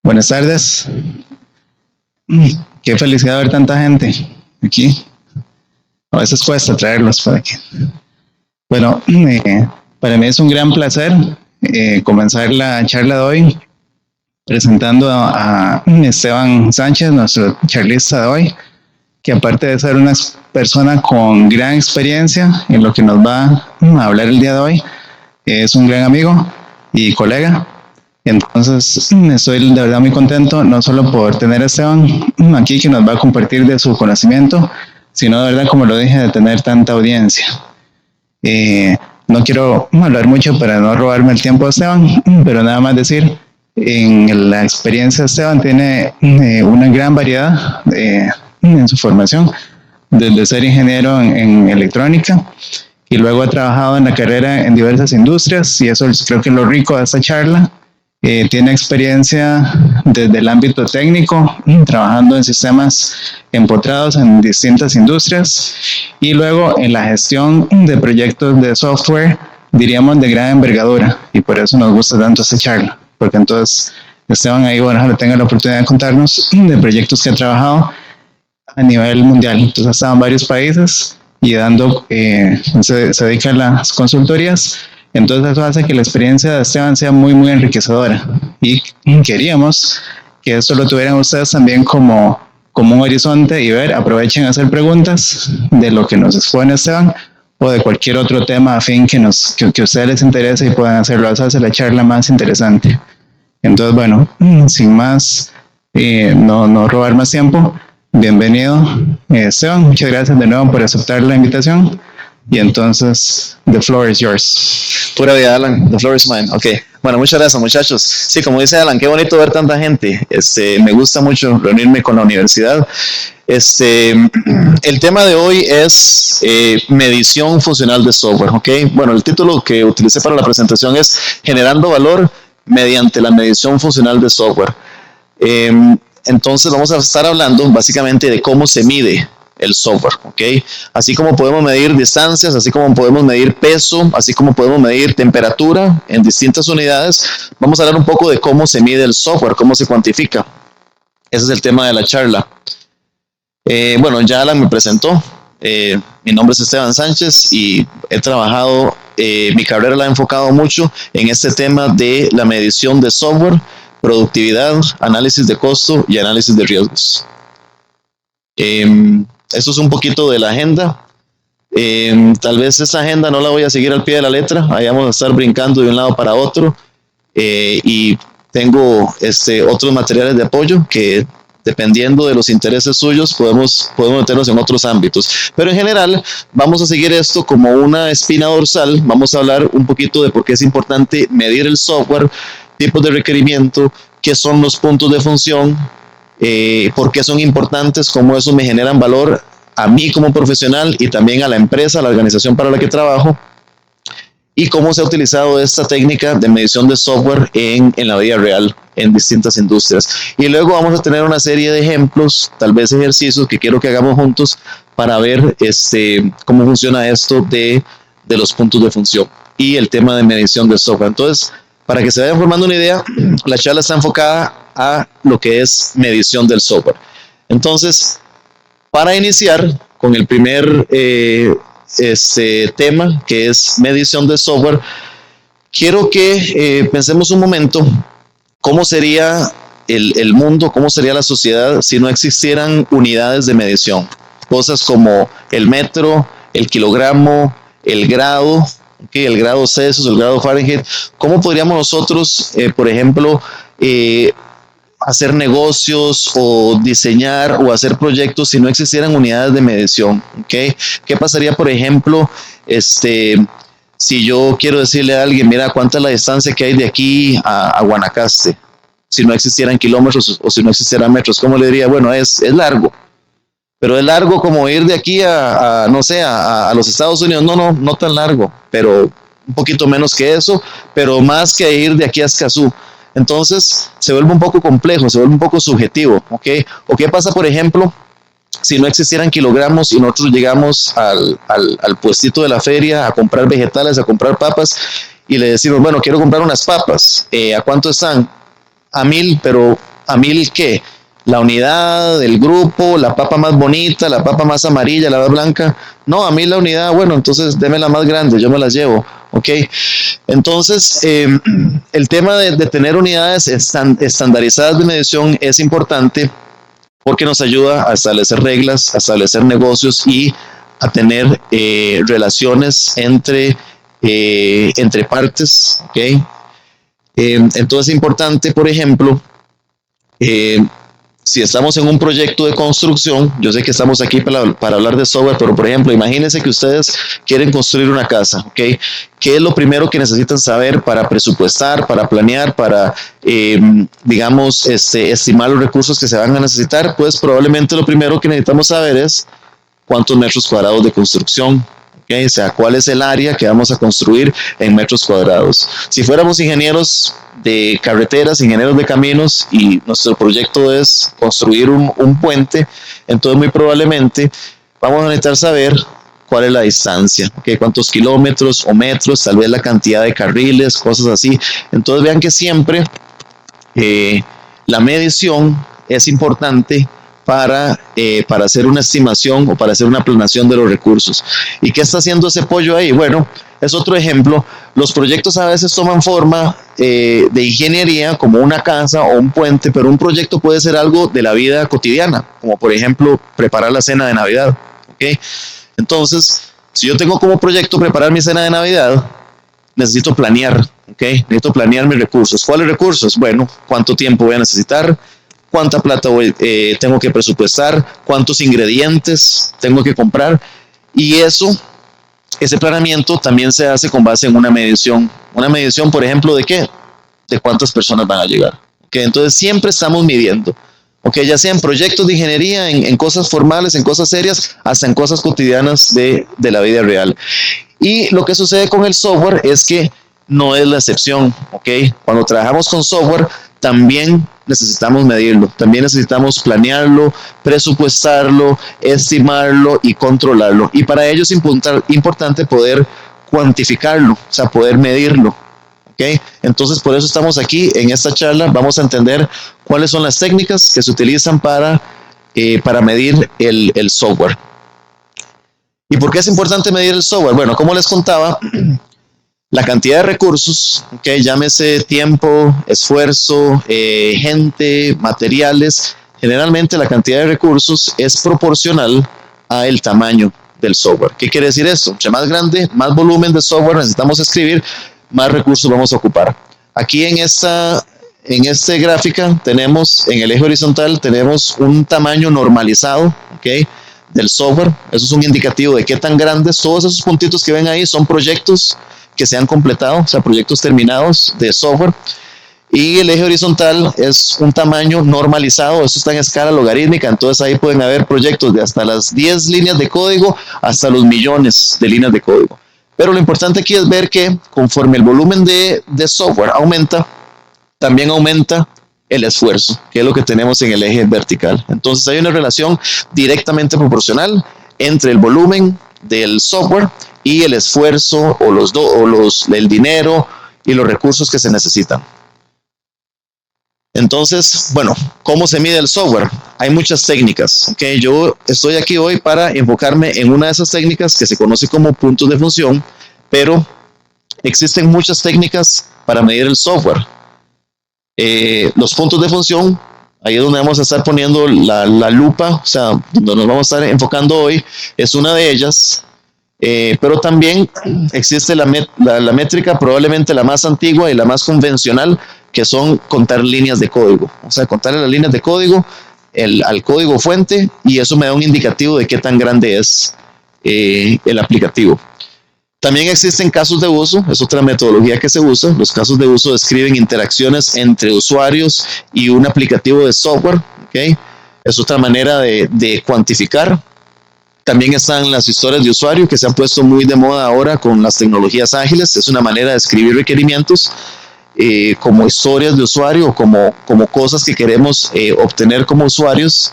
Buenas tardes. Qué felicidad ver tanta gente aquí. A veces cuesta traerlos para aquí. Bueno, para mí es un gran placer comenzar la charla de hoy presentando a Esteban Sánchez, nuestro charlista de hoy, que aparte de ser una persona con gran experiencia en lo que nos va a hablar el día de hoy, es un gran amigo y colega. Entonces, estoy de verdad muy contento, no solo por tener a Esteban aquí que nos va a compartir de su conocimiento, sino de verdad, como lo dije, de tener tanta audiencia. No quiero hablar mucho para no robarme el tiempo de Esteban, pero nada más decir, en la experiencia de Esteban tiene una gran variedad en su formación, desde ser ingeniero en electrónica, y luego ha trabajado en la carrera en diversas industrias, y eso creo que es lo rico de esta charla. Tiene experiencia desde el ámbito técnico, trabajando en sistemas empotrados en distintas industrias, y luego en la gestión de proyectos de software, diríamos de gran envergadura, y por eso nos gusta tanto esta charla, porque entonces Esteban ahí, bueno, le tenga la oportunidad de contarnos de proyectos que ha trabajado a nivel mundial. Entonces ha estado en varios países y dando, se dedica a las consultorías. Entonces eso hace que la experiencia de Esteban sea muy, muy enriquecedora. Y queríamos que esto lo tuvieran ustedes también como un horizonte y ver, aprovechen a hacer preguntas de lo que nos expone Esteban o de cualquier otro tema afín que a ustedes les interese y puedan hacerlo. Eso hace la charla más interesante. Entonces, bueno, sin más, no robar más tiempo. Bienvenido, Esteban. Muchas gracias de nuevo por aceptar la invitación. Y entonces, the floor is yours. Pura vida, Alan. The floor is mine. Ok. Bueno, muchas gracias, muchachos. Sí, como dice Alan, qué bonito ver tanta gente. Me gusta mucho reunirme con la universidad. El tema de hoy es medición funcional de software. Ok. Bueno, el título que utilicé para la presentación es Generando valor mediante la medición funcional de software. Entonces, vamos a estar hablando básicamente de cómo se mide el software, ¿ok? Así como podemos medir distancias, así como podemos medir peso, así como podemos medir temperatura en distintas unidades, vamos a hablar un poco de cómo se mide el software, cómo se cuantifica. Ese es el tema de la charla. Bueno, ya Alan me presentó. Mi nombre es Esteban Sánchez y he trabajado, mi carrera la he enfocado mucho en este tema de la medición de software, productividad, análisis de costo y análisis de riesgos. Esto es un poquito de la agenda. Tal vez esa agenda no la voy a seguir al pie de la letra, ahí vamos a estar brincando de un lado para otro, y tengo otros materiales de apoyo que dependiendo de los intereses suyos podemos meternos en otros ámbitos, pero en general vamos a seguir esto como una espina dorsal. Vamos a hablar un poquito de por qué es importante medir el software, tipos de requerimiento, qué son los puntos de función, por qué son importantes, cómo eso me generan valor a mí como profesional y también a la empresa, a la organización para la que trabajo, y cómo se ha utilizado esta técnica de medición de software en la vida real en distintas industrias. Y luego vamos a tener una serie de ejemplos, tal vez ejercicios que quiero que hagamos juntos para ver cómo funciona esto de los puntos de función y el tema de medición de software. Entonces, para que se vayan formando una idea, la charla está enfocada a lo que es medición del software. Entonces, para iniciar con el primer tema, que es medición de software, quiero que pensemos un momento cómo sería el mundo, cómo sería la sociedad si no existieran unidades de medición. Cosas como el metro, el kilogramo, el grado, okay, el grado Celsius, el grado Fahrenheit. ¿Cómo podríamos nosotros, por ejemplo, hacer negocios o diseñar o hacer proyectos si no existieran unidades de medición? ¿Okay? ¿Qué pasaría, por ejemplo, si yo quiero decirle a alguien, mira, cuánta es la distancia que hay de aquí a Guanacaste? Si no existieran kilómetros o si no existieran metros, ¿cómo le diría? Bueno, es largo. Pero es largo como ir de aquí no sé, a los Estados Unidos. No tan largo, pero un poquito menos que eso, pero más que ir de aquí a Escazú. Entonces se vuelve un poco complejo, se vuelve un poco subjetivo, ¿ok? ¿O qué pasa, por ejemplo, si no existieran kilogramos y nosotros llegamos al puestito de la feria a comprar vegetales, a comprar papas, y le decimos, bueno, quiero comprar unas papas, ¿a cuánto están? A 1000, pero a mí ¿qué? La unidad, el grupo, la papa más bonita, la papa más amarilla, la más blanca. No, a mí la unidad, bueno, entonces deme la más grande, yo me las llevo. Ok, entonces el tema de tener unidades estandarizadas de medición es importante porque nos ayuda a establecer reglas, a establecer negocios y a tener relaciones entre partes. Okay. Entonces es importante, por ejemplo, si estamos en un proyecto de construcción, yo sé que estamos aquí para hablar de software, pero por ejemplo, imagínense que ustedes quieren construir una casa, ¿ok? ¿Qué es lo primero que necesitan saber para presupuestar, para planear, para, digamos, estimar los recursos que se van a necesitar? Pues probablemente lo primero que necesitamos saber es cuántos metros cuadrados de construcción, ¿okay? O sea, cuál es el área que vamos a construir en metros cuadrados. Si fuéramos ingenieros de carreteras, ingenieros de caminos, y nuestro proyecto es construir un puente, entonces muy probablemente vamos a necesitar saber cuál es la distancia, ¿okay? Cuántos kilómetros o metros, tal vez la cantidad de carriles, cosas así. Entonces vean que siempre la medición es importante para hacer una estimación o para hacer una planeación de los recursos. ¿Y qué está haciendo ese pollo ahí? Bueno, es otro ejemplo. Los proyectos a veces toman forma de ingeniería, como una casa o un puente, pero un proyecto puede ser algo de la vida cotidiana, como por ejemplo preparar la cena de Navidad. ¿Okay? Entonces, si yo tengo como proyecto preparar mi cena de Navidad, necesito planear. ¿Okay? Necesito planear mis recursos. ¿Cuáles recursos? Bueno, ¿cuánto tiempo voy a necesitar? ¿Cuánta plata tengo que presupuestar? ¿Cuántos ingredientes tengo que comprar? Y ese planeamiento también se hace con base en una medición. Una medición, por ejemplo, ¿de qué? De cuántas personas van a llegar. ¿Okay? Entonces siempre estamos midiendo. ¿Okay? Ya sea en proyectos de ingeniería, en cosas formales, en cosas serias, hasta en cosas cotidianas de la vida real. Y lo que sucede con el software es que no es la excepción. ¿Okay? Cuando trabajamos con software, también necesitamos medirlo, también necesitamos planearlo, presupuestarlo, estimarlo y controlarlo. Y para ello es importante poder cuantificarlo, o sea, poder medirlo. ¿Okay? Entonces, por eso estamos aquí en esta charla. Vamos a entender cuáles son las técnicas que se utilizan para medir el software. ¿Y por qué es importante medir el software? Bueno, como les contaba, la cantidad de recursos, okay, llámese tiempo, esfuerzo, gente, materiales, generalmente la cantidad de recursos es proporcional al tamaño del software. ¿Qué quiere decir esto? Entre más grande, más volumen de software necesitamos escribir, más recursos vamos a ocupar. Aquí en esta gráfica tenemos, en el eje horizontal, tenemos un tamaño normalizado, okay, del software. Eso es un indicativo de qué tan grandes. Todos esos puntitos que ven ahí son proyectos que se han completado, o sea, proyectos terminados de software. Y el eje horizontal es un tamaño normalizado, eso está en escala logarítmica, entonces ahí pueden haber proyectos de hasta las 10 líneas de código hasta los millones de líneas de código. Pero lo importante aquí es ver que conforme el volumen de software aumenta, también aumenta el esfuerzo, que es lo que tenemos en el eje vertical. Entonces hay una relación directamente proporcional entre el volumen del software y el esfuerzo el dinero y los recursos que se necesitan. Entonces, bueno, ¿cómo se mide el software? Hay muchas técnicas. ¿Okay? Yo estoy aquí hoy para enfocarme en una de esas técnicas que se conoce como puntos de función, pero existen muchas técnicas para medir el software. Los puntos de función, ahí es donde vamos a estar poniendo la lupa, o sea, donde nos vamos a estar enfocando hoy, es una de ellas. Pero también existe la métrica, probablemente la más antigua y la más convencional, que son contar líneas de código. O sea, contar las líneas de código al código fuente, y eso me da un indicativo de qué tan grande es el aplicativo. También existen casos de uso, es otra metodología que se usa. Los casos de uso describen interacciones entre usuarios y un aplicativo de software. ¿Okay? Es otra manera de cuantificar. También están las historias de usuario, que se han puesto muy de moda ahora con las tecnologías ágiles. Es una manera de escribir requerimientos como historias de usuario o como cosas que queremos obtener como usuarios.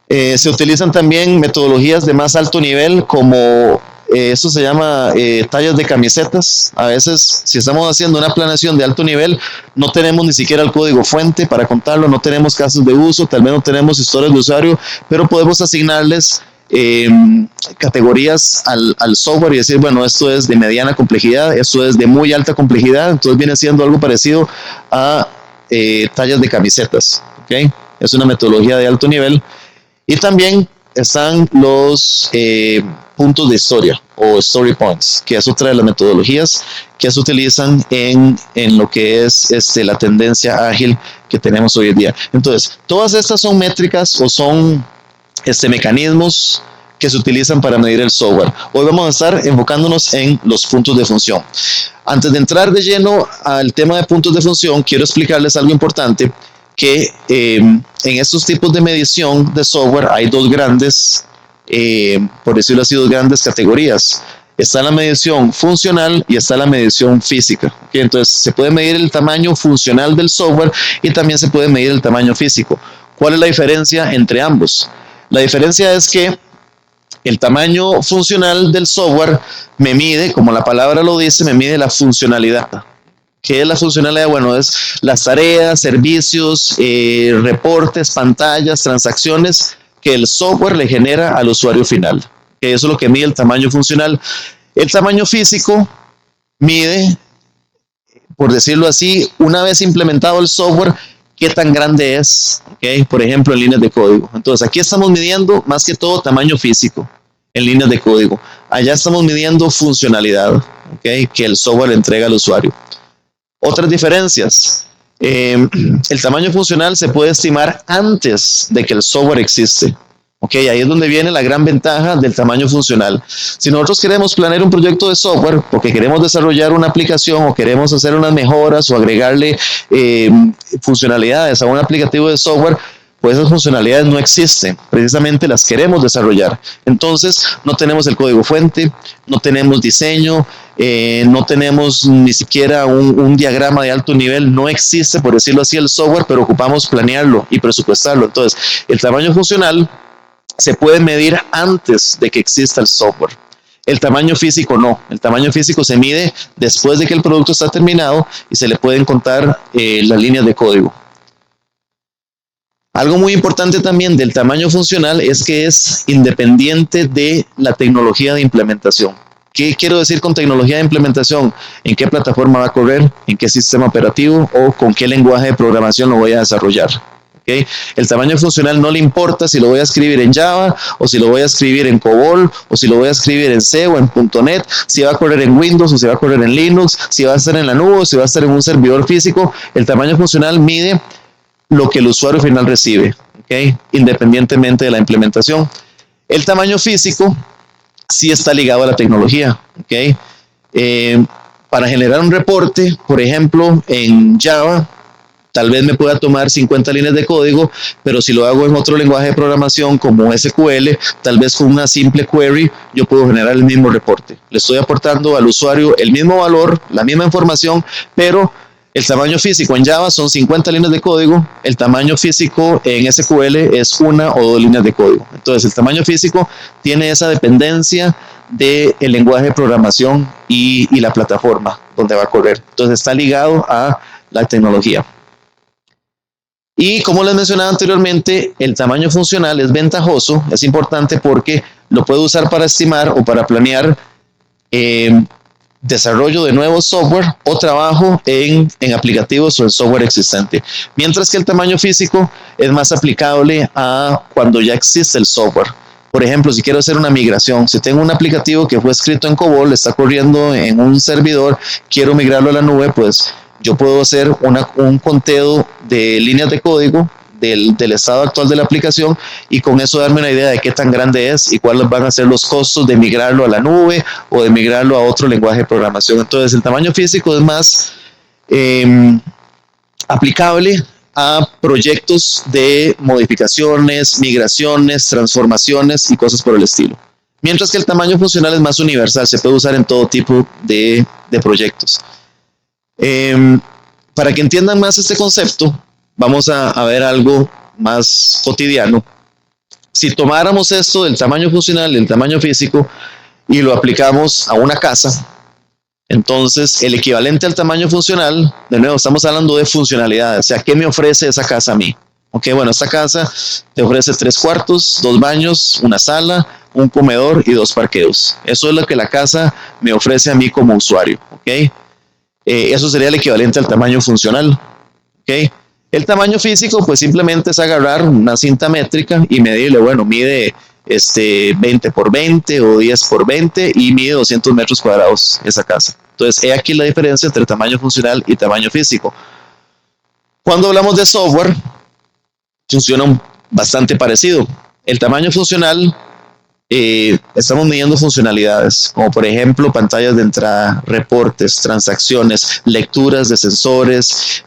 Se utilizan también metodologías de más alto nivel como Eso se llama tallas de camisetas. A veces, si estamos haciendo una planeación de alto nivel, no tenemos ni siquiera el código fuente para contarlo, no tenemos casos de uso, tal vez no tenemos historias de usuario, pero podemos asignarles categorías al software y decir, bueno, esto es de mediana complejidad, esto es de muy alta complejidad, entonces viene siendo algo parecido a tallas de camisetas, ¿ok? Es una metodología de alto nivel. Y también están los puntos de historia o story points, que es otra de las metodologías que se utilizan en lo que es la tendencia ágil que tenemos hoy en día. Entonces, todas estas son métricas o son mecanismos que se utilizan para medir el software. Hoy vamos a estar enfocándonos en los puntos de función. Antes de entrar de lleno al tema de puntos de función, quiero explicarles algo importante, que en estos tipos de medición de software hay dos grandes, por decirlo así, dos grandes categorías. Está la medición funcional y está la medición física. ¿Okay? Entonces, se puede medir el tamaño funcional del software y también se puede medir el tamaño físico. ¿Cuál es la diferencia entre ambos? La diferencia es que el tamaño funcional del software me mide, como la palabra lo dice, me mide la funcionalidad. ¿Qué es la funcionalidad? Bueno, es las tareas, servicios, reportes, pantallas, transacciones que el software le genera al usuario final. Que eso es lo que mide el tamaño funcional. El tamaño físico mide, por decirlo así, una vez implementado el software, qué tan grande es, ¿okay? Por ejemplo, en líneas de código. Entonces, aquí estamos midiendo más que todo tamaño físico en líneas de código. Allá estamos midiendo funcionalidad, ¿okay? Que el software le entrega al usuario. Otras diferencias. El tamaño funcional se puede estimar antes de que el software existe. Okay, ahí es donde viene la gran ventaja del tamaño funcional. Si nosotros queremos planear un proyecto de software porque queremos desarrollar una aplicación o queremos hacer unas mejoras o agregarle funcionalidades a un aplicativo de software, pues esas funcionalidades no existen, precisamente las queremos desarrollar. Entonces, no tenemos el código fuente, no tenemos diseño, no tenemos ni siquiera un diagrama de alto nivel, no existe, por decirlo así, el software, pero ocupamos planearlo y presupuestarlo. Entonces, el tamaño funcional se puede medir antes de que exista el software. El tamaño físico no. El tamaño físico se mide después de que el producto está terminado y se le pueden contar las líneas de código. Algo muy importante también del tamaño funcional es que es independiente de la tecnología de implementación. ¿Qué quiero decir con tecnología de implementación? ¿En qué plataforma va a correr? ¿En qué sistema operativo? ¿O con qué lenguaje de programación lo voy a desarrollar? ¿Okay? El tamaño funcional no le importa si lo voy a escribir en Java, o si lo voy a escribir en COBOL, o si lo voy a escribir en C o en .NET, si va a correr en Windows o si va a correr en Linux, si va a estar en la nube o si va a estar en un servidor físico. El tamaño funcional mide lo que el usuario final recibe, ¿okay? Independientemente de la implementación. El tamaño físico sí está ligado a la tecnología, ¿okay? Para generar un reporte, por ejemplo, en Java, tal vez me pueda tomar 50 líneas de código, pero si lo hago en otro lenguaje de programación como SQL, tal vez con una simple query, yo puedo generar el mismo reporte. Le estoy aportando al usuario el mismo valor, la misma información, pero el tamaño físico en Java son 50 líneas de código, el tamaño físico en SQL es 1 o 2 líneas de código. Entonces, el tamaño físico tiene esa dependencia del lenguaje de programación y la plataforma donde va a correr. Entonces, está ligado a la tecnología. Y como les mencionaba anteriormente, el tamaño funcional es ventajoso, es importante porque lo puedo usar para estimar o para planear desarrollo de nuevo software o trabajo en aplicativos o en software existente. Mientras que el tamaño físico es más aplicable a cuando ya existe el software. Por ejemplo, si quiero hacer una migración, si tengo un aplicativo que fue escrito en COBOL, está corriendo en un servidor, quiero migrarlo a la nube, pues yo puedo hacer un conteo de líneas de código del estado actual de la aplicación y con eso darme una idea de qué tan grande es y cuáles van a ser los costos de migrarlo a la nube o de migrarlo a otro lenguaje de programación. Entonces, el tamaño físico es más aplicable a proyectos de modificaciones, migraciones, transformaciones y cosas por el estilo. Mientras que el tamaño funcional es más universal, se puede usar en todo tipo de proyectos. Para que entiendan más este concepto, vamos a ver algo más cotidiano. Si tomáramos esto del tamaño funcional y del tamaño físico, y lo aplicamos a una casa, entonces el equivalente al tamaño funcional, de nuevo estamos hablando de funcionalidad, o sea, ¿qué me ofrece esa casa a mí? Ok, bueno, esta casa te ofrece 3 cuartos, 2 baños, una sala, un comedor y 2 parqueos. Eso es lo que la casa me ofrece a mí como usuario. Ok, eso sería el equivalente al tamaño funcional. Ok, el tamaño físico, pues simplemente es agarrar una cinta métrica y medirle, bueno, mide 20 por 20 o 10 por 20 y mide 200 metros cuadrados esa casa. Entonces, he aquí la diferencia entre tamaño funcional y tamaño físico. Cuando hablamos de software, funciona bastante parecido. El tamaño funcional, estamos midiendo funcionalidades, como por ejemplo pantallas de entrada, reportes, transacciones, lecturas de sensores,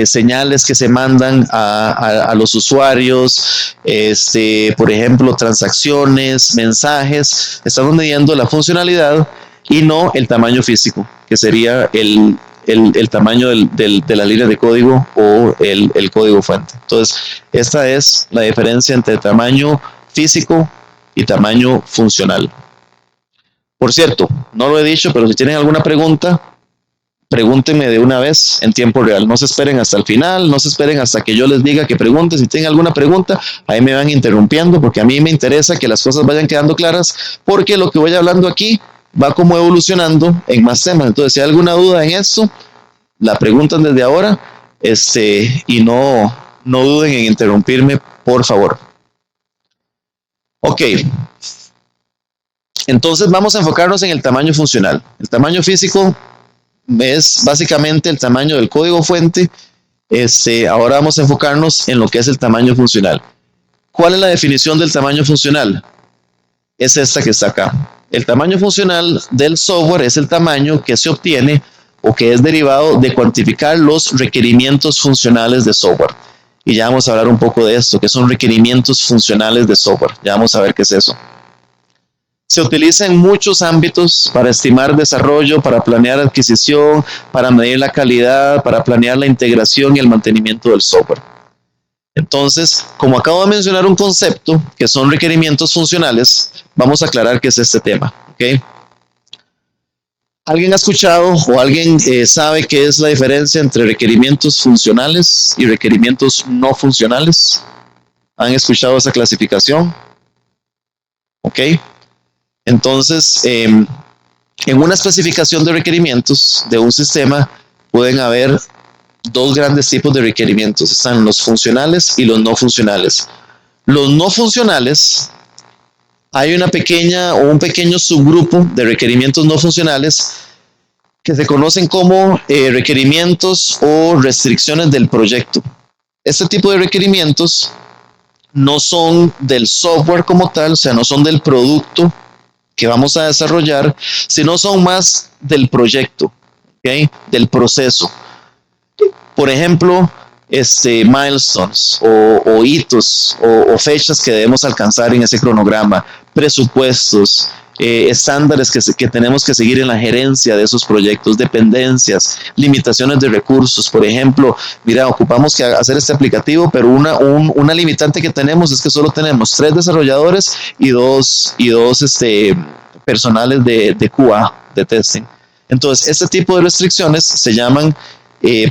señales que se mandan a los usuarios, por ejemplo, transacciones, mensajes. Estamos midiendo la funcionalidad y no el tamaño físico, que sería el tamaño de la línea de código o el código fuente. Entonces, esta es la diferencia entre tamaño físico y tamaño funcional. Por cierto, no lo he dicho, pero si tienen alguna pregunta, pregúntenme de una vez en tiempo real. No se esperen hasta el final, no se esperen hasta que yo les diga que pregunten. Si tienen alguna pregunta, ahí me van interrumpiendo, porque a mí me interesa que las cosas vayan quedando claras, porque lo que voy hablando aquí va como evolucionando en más temas. Entonces, si hay alguna duda en esto, la preguntan desde ahora, y no duden en interrumpirme, por favor. Ok. Entonces vamos a enfocarnos en el tamaño funcional. El tamaño físico es básicamente el tamaño del código fuente. Ahora vamos a enfocarnos en lo que es el tamaño funcional. ¿Cuál es la definición del tamaño funcional? Es esta que está acá. El tamaño funcional del software es el tamaño que se obtiene o que es derivado de cuantificar los requerimientos funcionales de software. Y ya vamos a hablar un poco de esto, que son requerimientos funcionales de software. Ya vamos a ver qué es eso. Se utiliza en muchos ámbitos para estimar desarrollo, para planear adquisición, para medir la calidad, para planear la integración y el mantenimiento del software. Entonces, como acabo de mencionar un concepto que son requerimientos funcionales, vamos a aclarar qué es este tema. ¿Okay? ¿Alguien ha escuchado o alguien sabe qué es la diferencia entre requerimientos funcionales y requerimientos no funcionales? ¿Han escuchado esa clasificación? ¿Ok? Entonces, en una especificación de requerimientos de un sistema pueden haber 2 grandes tipos de requerimientos. Están los funcionales y los no funcionales. Los no funcionales, hay una pequeña o un pequeño subgrupo de requerimientos no funcionales que se conocen como requerimientos o restricciones del proyecto. Este tipo de requerimientos no son del software como tal, o sea, no son del producto que vamos a desarrollar, sino son más del proyecto, ¿okay? Del proceso. Por ejemplo, milestones o hitos o fechas que debemos alcanzar en ese cronograma, presupuestos, estándares que tenemos que seguir en la gerencia de esos proyectos, dependencias, limitaciones de recursos. Por ejemplo, mira, ocupamos que hacer este aplicativo, pero una limitante que tenemos es que solo tenemos 3 desarrolladores y dos personales de QA, de testing. Entonces, este tipo de restricciones se llaman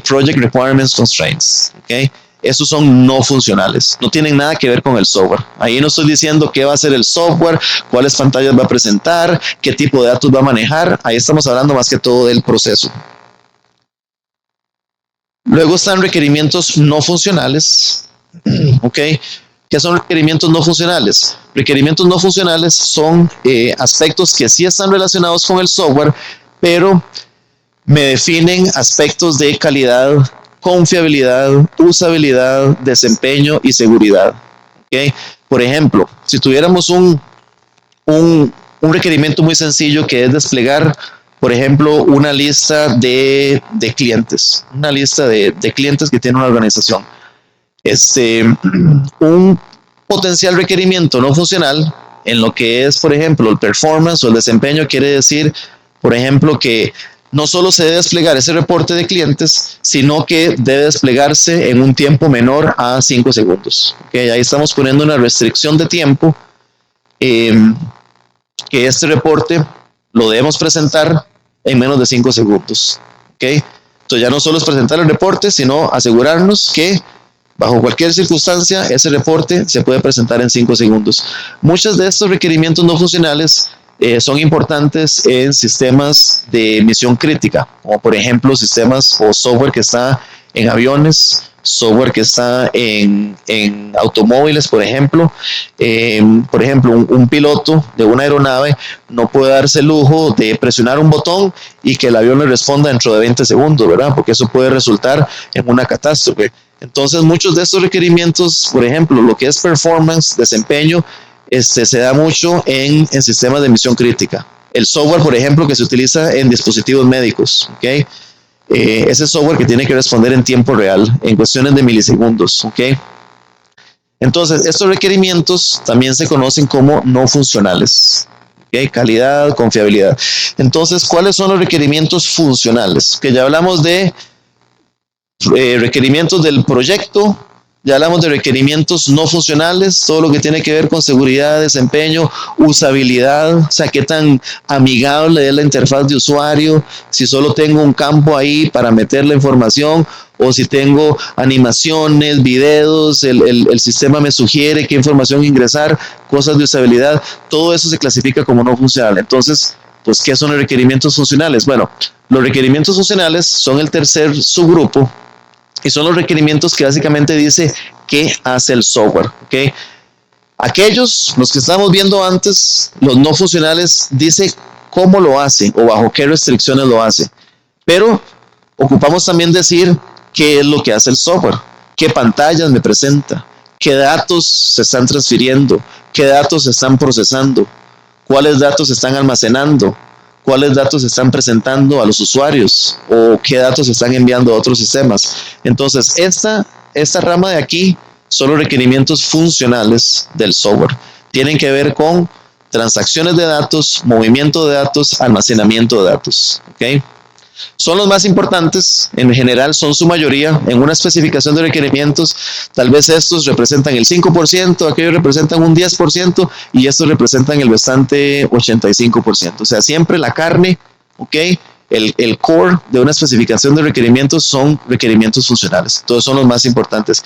Project Requirements Constraints. ¿Okay? Esos son no funcionales, no tienen nada que ver con el software. Ahí no estoy diciendo qué va a hacer el software, cuáles pantallas va a presentar, qué tipo de datos va a manejar. Ahí estamos hablando más que todo del proceso. Luego están requerimientos no funcionales. ¿Ok? ¿Qué son requerimientos no funcionales? Requerimientos no funcionales son aspectos que sí están relacionados con el software, pero me definen aspectos de calidad, confiabilidad, usabilidad, desempeño y seguridad. ¿Okay? Por ejemplo, si tuviéramos un requerimiento muy sencillo que es desplegar, por ejemplo, una lista de clientes, una lista de clientes que tiene una organización. Un potencial requerimiento no funcional en lo que es, por ejemplo, el performance o el desempeño quiere decir, por ejemplo, que no solo se debe desplegar ese reporte de clientes, sino que debe desplegarse en un tiempo menor a 5 segundos. ¿Okay? Ahí estamos poniendo una restricción de tiempo que este reporte lo debemos presentar en menos de 5 segundos. ¿Okay? Entonces ya no solo es presentar el reporte, sino asegurarnos que bajo cualquier circunstancia ese reporte se puede presentar en 5 segundos. Muchos de estos requerimientos no funcionales son importantes en sistemas de misión crítica, como por ejemplo sistemas o software que está en aviones, software que está en automóviles, por ejemplo. Un piloto de una aeronave no puede darse el lujo de presionar un botón y que el avión le responda dentro de 20 segundos, ¿verdad? Porque eso puede resultar en una catástrofe. Entonces, muchos de estos requerimientos, por ejemplo, lo que es performance, desempeño, se da mucho en sistemas de misión crítica. El software, por ejemplo, que se utiliza en dispositivos médicos, ¿ok? Ese software que tiene que responder en tiempo real, en cuestiones de milisegundos, ¿ok? Entonces, estos requerimientos también se conocen como no funcionales, ¿ok? Calidad, confiabilidad. Entonces, ¿cuáles son los requerimientos funcionales? Que ya hablamos de requerimientos del proyecto, ya hablamos de requerimientos no funcionales, todo lo que tiene que ver con seguridad, desempeño, usabilidad, o sea, qué tan amigable es la interfaz de usuario, si solo tengo un campo ahí para meter la información o si tengo animaciones, videos, el sistema me sugiere qué información ingresar, cosas de usabilidad, todo eso se clasifica como no funcional. Entonces, pues, ¿qué son los requerimientos funcionales? Bueno, los requerimientos funcionales son el tercer subgrupo y son los requerimientos que básicamente dice qué hace el software, ¿ok? Aquellos, los que estábamos viendo antes, los no funcionales, dice cómo lo hace o bajo qué restricciones lo hace. Pero ocupamos también decir qué es lo que hace el software, qué pantallas me presenta, qué datos se están transfiriendo, qué datos se están procesando, cuáles datos se están almacenando, cuáles datos se están presentando a los usuarios o qué datos se están enviando a otros sistemas. Entonces, esta rama de aquí son los requerimientos funcionales del software. Tienen que ver con transacciones de datos, movimiento de datos, almacenamiento de datos. ¿Okay? Son los más importantes, en general son su mayoría. En una especificación de requerimientos, tal vez estos representan el 5%, aquellos representan un 10% y estos representan el restante 85%. O sea, siempre la carne, ¿ok? El core de una especificación de requerimientos son requerimientos funcionales. Todos son los más importantes.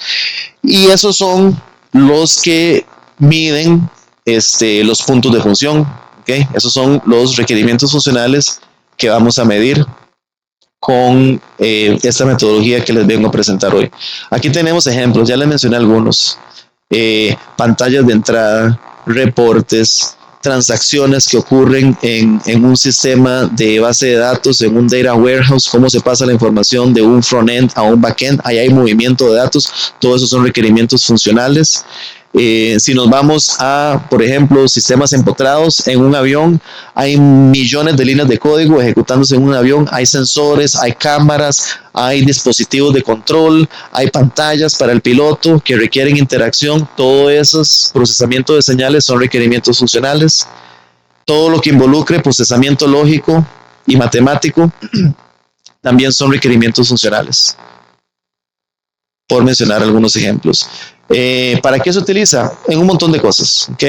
Y esos son los que miden los puntos de función, ¿ok? Esos son los requerimientos funcionales que vamos a medir con esta metodología que les vengo a presentar hoy. Aquí tenemos ejemplos, ya les mencioné algunos. Pantallas de entrada, reportes, transacciones que ocurren en un sistema de base de datos, en un data warehouse, cómo se pasa la información de un frontend a un backend, ahí hay movimiento de datos, todos esos son requerimientos funcionales. Si nos vamos a, por ejemplo, sistemas empotrados en un avión, hay millones de líneas de código ejecutándose en un avión, hay sensores, hay cámaras, hay dispositivos de control, hay pantallas para el piloto que requieren interacción, todo esos procesamiento de señales son requerimientos funcionales. Todo lo que involucre procesamiento lógico y matemático también son requerimientos funcionales, por mencionar algunos ejemplos. ¿Para qué se utiliza? En un montón de cosas, ¿ok?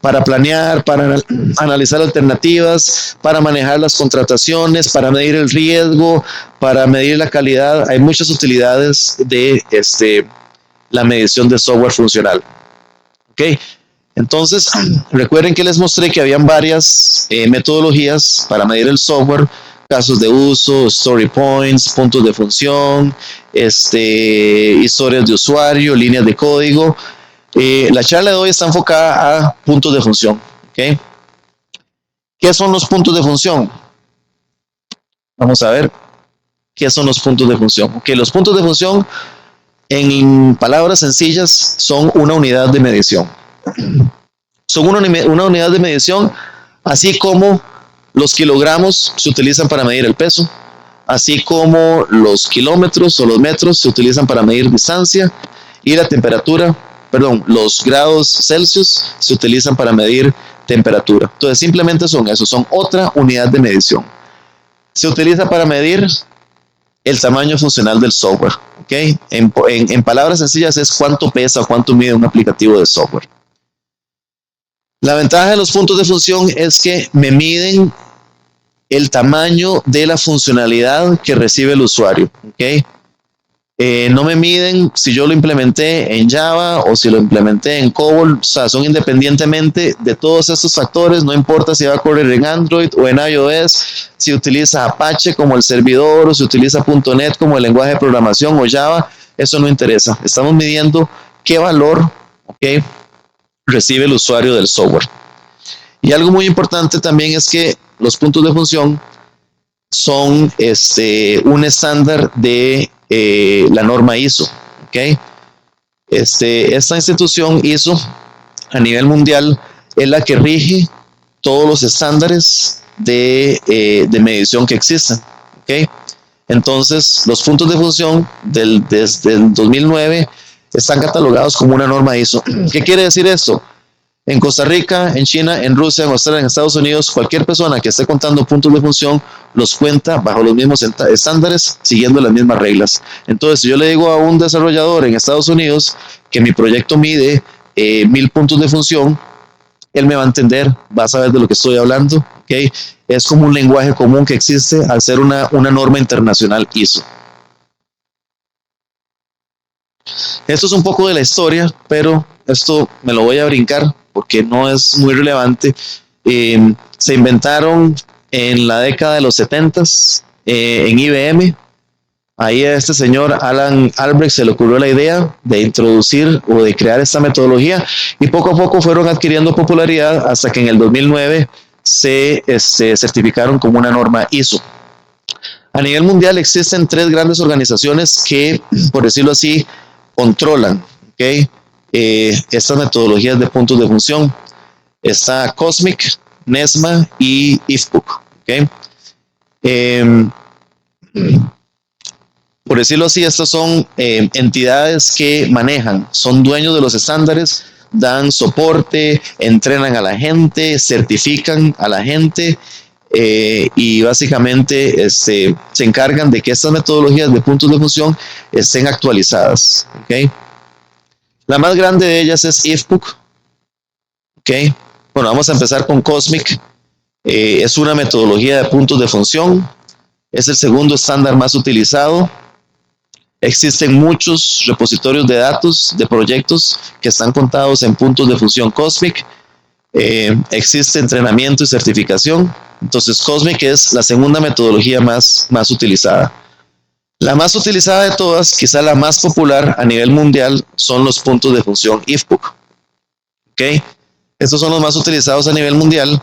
Para planear, para analizar alternativas, para manejar las contrataciones, para medir el riesgo, para medir la calidad. Hay muchas utilidades de la medición de software funcional, ¿ok? Entonces, recuerden que les mostré que habían varias metodologías para medir el software, casos de uso, story points, puntos de función, historias de usuario, líneas de código. La charla de hoy está enfocada a puntos de función. ¿Okay? ¿Qué son los puntos de función? Vamos a ver qué son los puntos de función. Okay, los puntos de función, en palabras sencillas, son una unidad de medición. Son una unidad de medición, así como los kilogramos se utilizan para medir el peso, así como los kilómetros o los metros se utilizan para medir distancia y la temperatura, los grados Celsius se utilizan para medir temperatura. Entonces simplemente son eso, son otra unidad de medición. Se utiliza para medir el tamaño funcional del software. ¿Okay? En palabras sencillas es cuánto pesa o cuánto mide un aplicativo de software. La ventaja de los puntos de función es que me miden el tamaño de la funcionalidad que recibe el usuario. ¿Okay? No me miden si yo lo implementé en Java o si lo implementé en COBOL, o sea, son independientemente de todos estos factores, no importa si va a correr en Android o en iOS, si utiliza Apache como el servidor o si utiliza .NET como el lenguaje de programación o Java, eso no interesa. Estamos midiendo qué valor, ¿okay?, recibe el usuario del software. Y algo muy importante también es que los puntos de función son un estándar de la norma ISO. ¿Okay? Esta institución ISO a nivel mundial es la que rige todos los estándares de medición que existen. ¿Okay? Entonces, los puntos de función desde el 2009 están catalogados como una norma ISO. ¿Qué quiere decir esto? En Costa Rica, en China, en Rusia, en Australia, en Estados Unidos, cualquier persona que esté contando puntos de función los cuenta bajo los mismos estándares, siguiendo las mismas reglas. Entonces, si yo le digo a un desarrollador en Estados Unidos que mi proyecto mide 1000 puntos de función, él me va a entender, va a saber de lo que estoy hablando. ¿Okay? Es como un lenguaje común que existe al ser una norma internacional ISO. Esto es un poco de la historia, pero esto me lo voy a brincar porque no es muy relevante. Se inventaron en la década de los 70s en IBM. Ahí a este señor Alan Albrecht se le ocurrió la idea de introducir o de crear esta metodología y poco a poco fueron adquiriendo popularidad hasta que en el 2009 se certificaron como una norma ISO. A nivel mundial existen 3 grandes organizaciones que, por decirlo así, controlan, ¿okay?, estas metodologías de puntos de función. Está COSMIC, NESMA y IFPUC. ¿Okay? Por decirlo así, estas son entidades que manejan, son dueños de los estándares, dan soporte, entrenan a la gente, certifican a la gente y básicamente se encargan de que estas metodologías de puntos de función estén actualizadas. ¿Okay? La más grande de ellas es IFPUC. ¿Okay? Bueno, vamos a empezar con COSMIC. Es una metodología de puntos de función. Es el segundo estándar más utilizado. Existen muchos repositorios de datos de proyectos que están contados en puntos de función COSMIC. Existe entrenamiento y certificación. Entonces, COSMIC es la segunda metodología más utilizada. La más utilizada de todas, quizá la más popular a nivel mundial, son los puntos de función IFPUC. ¿Okay? Estos son los más utilizados a nivel mundial.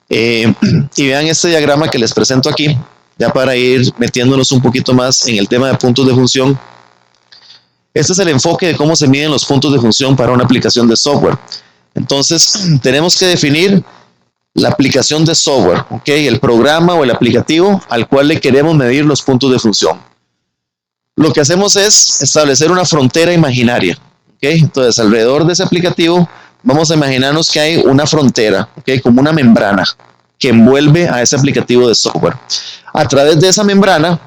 Y vean este diagrama que les presento aquí, ya para ir metiéndonos un poquito más en el tema de puntos de función. Este es el enfoque de cómo se miden los puntos de función para una aplicación de software. Entonces, tenemos que definir la aplicación de software, ¿okay?, el programa o el aplicativo al cual le queremos medir los puntos de función. Lo que hacemos es establecer una frontera imaginaria. ¿Okay? Entonces, alrededor de ese aplicativo, vamos a imaginarnos que hay una frontera, ¿okay?, como una membrana que envuelve a ese aplicativo de software. A través de esa membrana,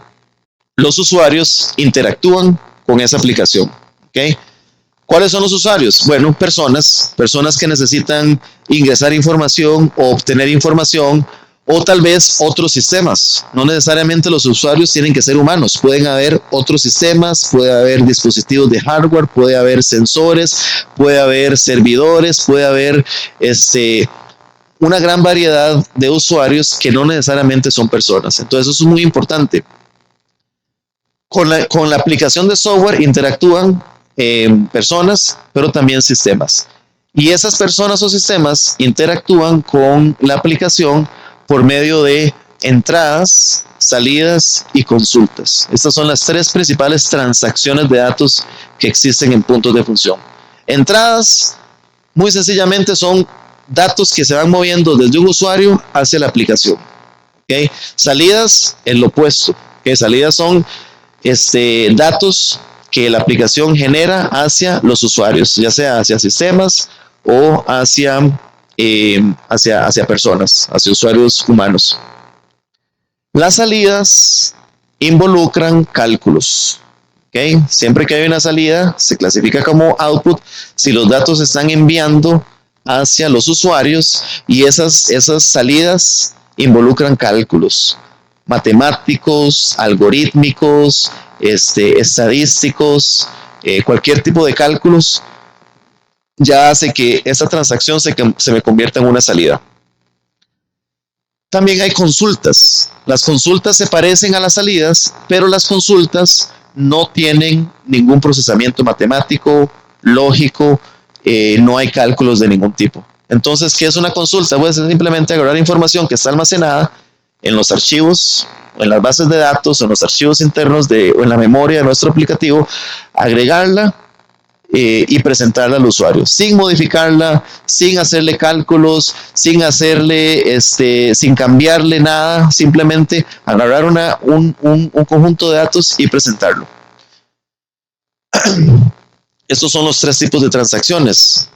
los usuarios interactúan con esa aplicación. ¿Okay? ¿Cuáles son los usuarios? Bueno, personas que necesitan ingresar información o obtener información, o tal vez otros sistemas. No necesariamente los usuarios tienen que ser humanos. Pueden haber otros sistemas, puede haber dispositivos de hardware, puede haber sensores, puede haber servidores, puede haber una gran variedad de usuarios que no necesariamente son personas. Entonces eso es muy importante. Con la aplicación de software interactúan personas, pero también sistemas. Y esas personas o sistemas interactúan con la aplicación por medio de entradas, salidas y consultas. Estas son las 3 principales transacciones de datos que existen en puntos de función. Entradas, muy sencillamente, son datos que se van moviendo desde un usuario hacia la aplicación. ¿Okay? Salidas, en lo opuesto. ¿Okay? Salidas son datos que la aplicación genera hacia los usuarios, ya sea hacia sistemas o hacia personas, hacia usuarios humanos. Las salidas involucran cálculos. ¿Okay? Siempre que hay una salida, se clasifica como output si los datos se están enviando hacia los usuarios, y esas salidas involucran cálculos matemáticos, algorítmicos, estadísticos, cualquier tipo de cálculos ya hace que esta transacción se me convierta en una salida. También hay consultas. Las consultas se parecen a las salidas, pero las consultas no tienen ningún procesamiento matemático, lógico, no hay cálculos de ningún tipo. Entonces, ¿qué es una consulta? Pues es simplemente agarrar información que está almacenada en los archivos, en las bases de datos, en los archivos internos o en la memoria de nuestro aplicativo, agregarla y presentarla al usuario, sin modificarla, sin hacerle cálculos, sin cambiarle nada, simplemente agarrar un conjunto de datos y presentarlo. Estos son los tres tipos de transacciones,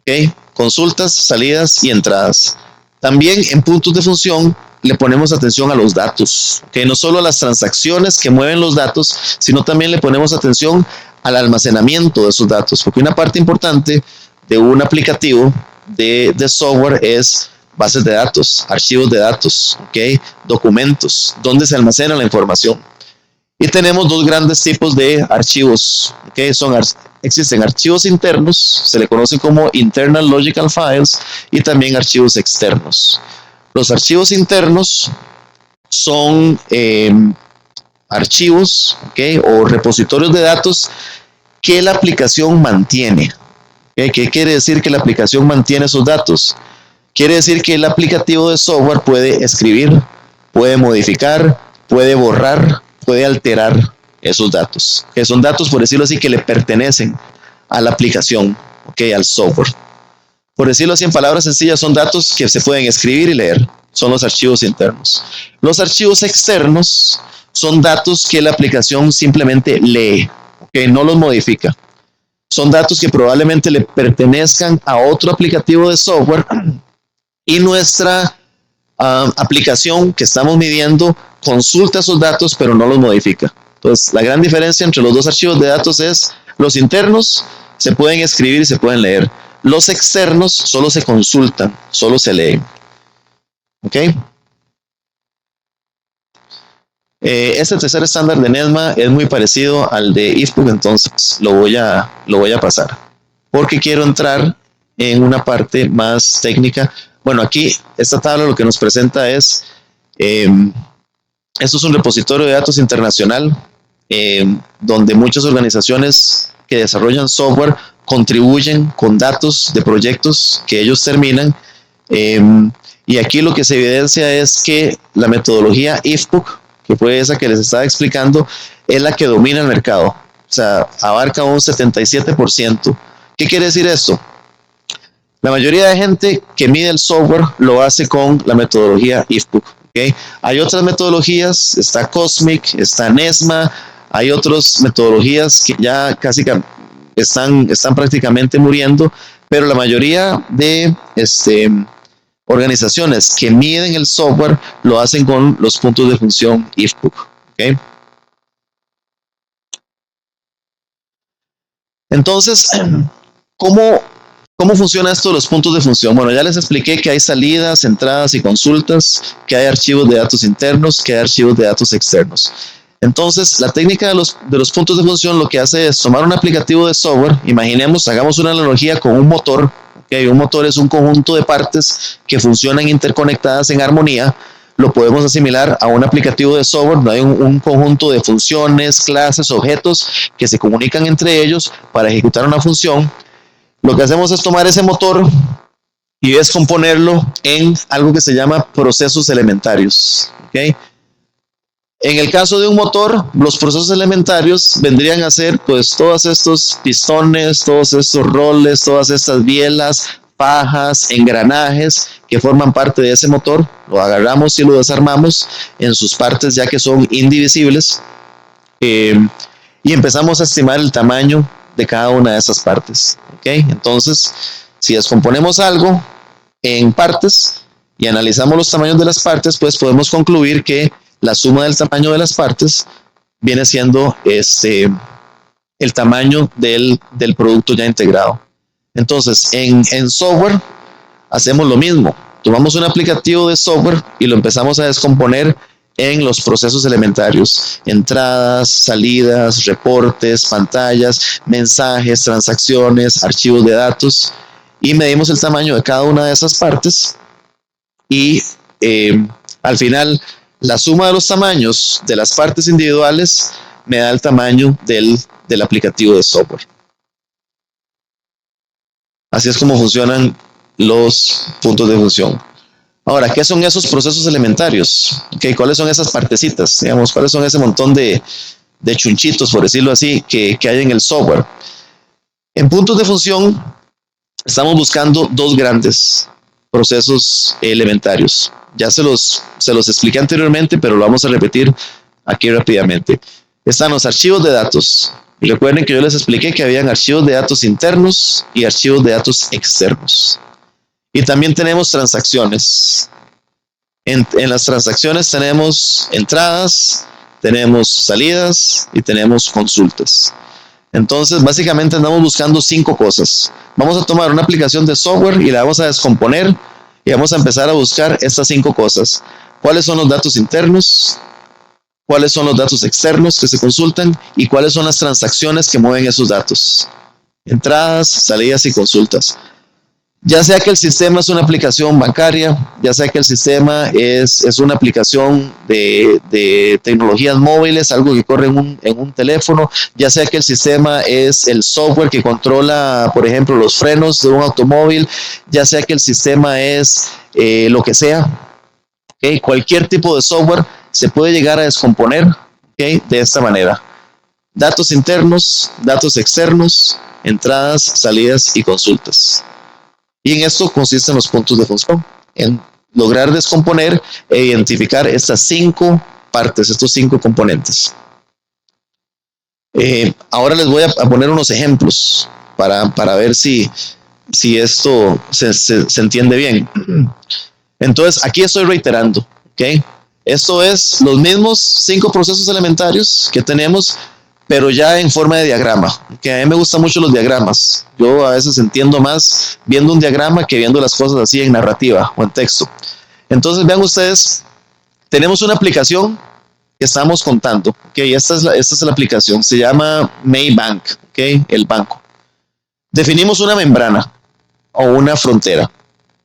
¿okay? Consultas, salidas y entradas. También en puntos de función le ponemos atención a los datos, ¿okay? No solo a las transacciones que mueven los datos, sino también le ponemos atención al almacenamiento de esos datos, porque una parte importante de un aplicativo de software es bases de datos, archivos de datos, ¿okay? Documentos, donde se almacena la información. Y tenemos dos grandes tipos de archivos, ¿okay? Existen archivos internos, se le conocen como Internal Logical Files, y también archivos externos. Los archivos internos son archivos, ¿okay? O repositorios de datos que la aplicación mantiene. ¿Okay? ¿Qué quiere decir que la aplicación mantiene esos datos? Quiere decir que el aplicativo de software puede escribir, puede modificar, puede borrar, puede alterar esos datos. Que son datos, por decirlo así, que le pertenecen a la aplicación, ¿okay? Al software. Por decirlo así, en palabras sencillas, son datos que se pueden escribir y leer. Son los archivos internos. Los archivos externos son datos que la aplicación simplemente lee, ¿okay? No los modifica. Son datos que probablemente le pertenezcan a otro aplicativo de software, y nuestra aplicación que estamos midiendo consulta esos datos, pero no los modifica. Entonces, la gran diferencia entre los dos archivos de datos es: los internos se pueden escribir y se pueden leer. Los externos solo se consultan, solo se leen. ¿Ok? Este tercer estándar de NESMA es muy parecido al de IFPUG, entonces lo voy a pasar, porque quiero entrar en una parte más técnica. Bueno, aquí esta tabla lo que nos presenta es, esto es un repositorio de datos internacional, donde muchas organizaciones que desarrollan software contribuyen con datos de proyectos que ellos terminan, y aquí lo que se evidencia es que la metodología IFPUG, que fue esa que les estaba explicando, es la que domina el mercado. O sea, abarca un 77%. ¿Qué quiere decir esto? La mayoría de gente que mide el software lo hace con la metodología IFPUG. ¿Okay? Hay otras metodologías, está Cosmic, está NESMA, hay otras metodologías que ya casi están prácticamente muriendo, pero la mayoría de organizaciones que miden el software lo hacen con los puntos de función IFPUG. ¿Okay? Entonces, ¿cómo funciona esto de los puntos de función? Bueno, ya les expliqué que hay salidas, entradas y consultas, que hay archivos de datos internos, que hay archivos de datos externos. Entonces, la técnica de los puntos de función lo que hace es tomar un aplicativo de software. Imaginemos, hagamos una analogía con un motor. Okay, un motor es un conjunto de partes que funcionan interconectadas en armonía. Lo podemos asimilar a un aplicativo de software, donde hay un conjunto de funciones, clases, objetos que se comunican entre ellos para ejecutar una función. Lo que hacemos es tomar ese motor y descomponerlo en algo que se llama procesos elementarios. ¿Okay? En el caso de un motor, los procesos elementarios vendrían a ser pues todos estos pistones, todos estos roles, todas estas bielas, pajas, engranajes que forman parte de ese motor. Lo agarramos y lo desarmamos en sus partes ya que son indivisibles, y empezamos a estimar el tamaño de cada una de esas partes. ¿Okay? Entonces, si descomponemos algo en partes y analizamos los tamaños de las partes, pues podemos concluir que la suma del tamaño de las partes viene siendo el tamaño del producto ya integrado. Entonces, en software hacemos lo mismo. Tomamos un aplicativo de software y lo empezamos a descomponer en los procesos elementarios: entradas, salidas, reportes, pantallas, mensajes, transacciones, archivos de datos, y medimos el tamaño de cada una de esas partes y al final la suma de los tamaños de las partes individuales me da el tamaño del aplicativo de software. Así es como funcionan los puntos de función. Ahora, ¿qué son esos procesos elementarios? ¿Okay? ¿Cuáles son esas partecitas? Digamos, ¿cuáles son ese montón de chunchitos, por decirlo así, que hay en el software? En puntos de función estamos buscando dos grandes procesos elementarios. Ya se los expliqué anteriormente, pero lo vamos a repetir aquí rápidamente. Están los archivos de datos. Y recuerden que yo les expliqué que habían archivos de datos internos y archivos de datos externos. Y también tenemos transacciones. En las transacciones tenemos entradas, tenemos salidas y tenemos consultas. Entonces, básicamente andamos buscando 5 cosas. Vamos a tomar una aplicación de software y la vamos a descomponer y vamos a empezar a buscar estas 5 cosas. ¿Cuáles son los datos internos? ¿Cuáles son los datos externos que se consultan? ¿Y cuáles son las transacciones que mueven esos datos? Entradas, salidas y consultas. Ya sea que el sistema es una aplicación bancaria, ya sea que el sistema es una aplicación de tecnologías móviles, algo que corre en un teléfono, ya sea que el sistema es el software que controla, por ejemplo, los frenos de un automóvil, ya sea que el sistema es lo que sea, ¿okay? Cualquier tipo de software se puede llegar a descomponer, ¿okay? De esta manera: datos internos, datos externos, entradas, salidas y consultas. Y en esto consisten los puntos de función, en lograr descomponer e identificar estas 5 partes, estos 5 componentes. Ahora les voy a poner unos ejemplos para ver si esto se entiende bien. Entonces, aquí estoy reiterando, ¿ok? Esto es los mismos 5 procesos elementarios que tenemos, pero ya en forma de diagrama, que a mí me gustan mucho los diagramas. Yo a veces entiendo más viendo un diagrama que viendo las cosas así en narrativa o en texto. Entonces, vean ustedes, tenemos una aplicación que estamos contando, ¿okay? Esta es la aplicación, se llama Maybank, ¿okay? El banco. Definimos una membrana o una frontera,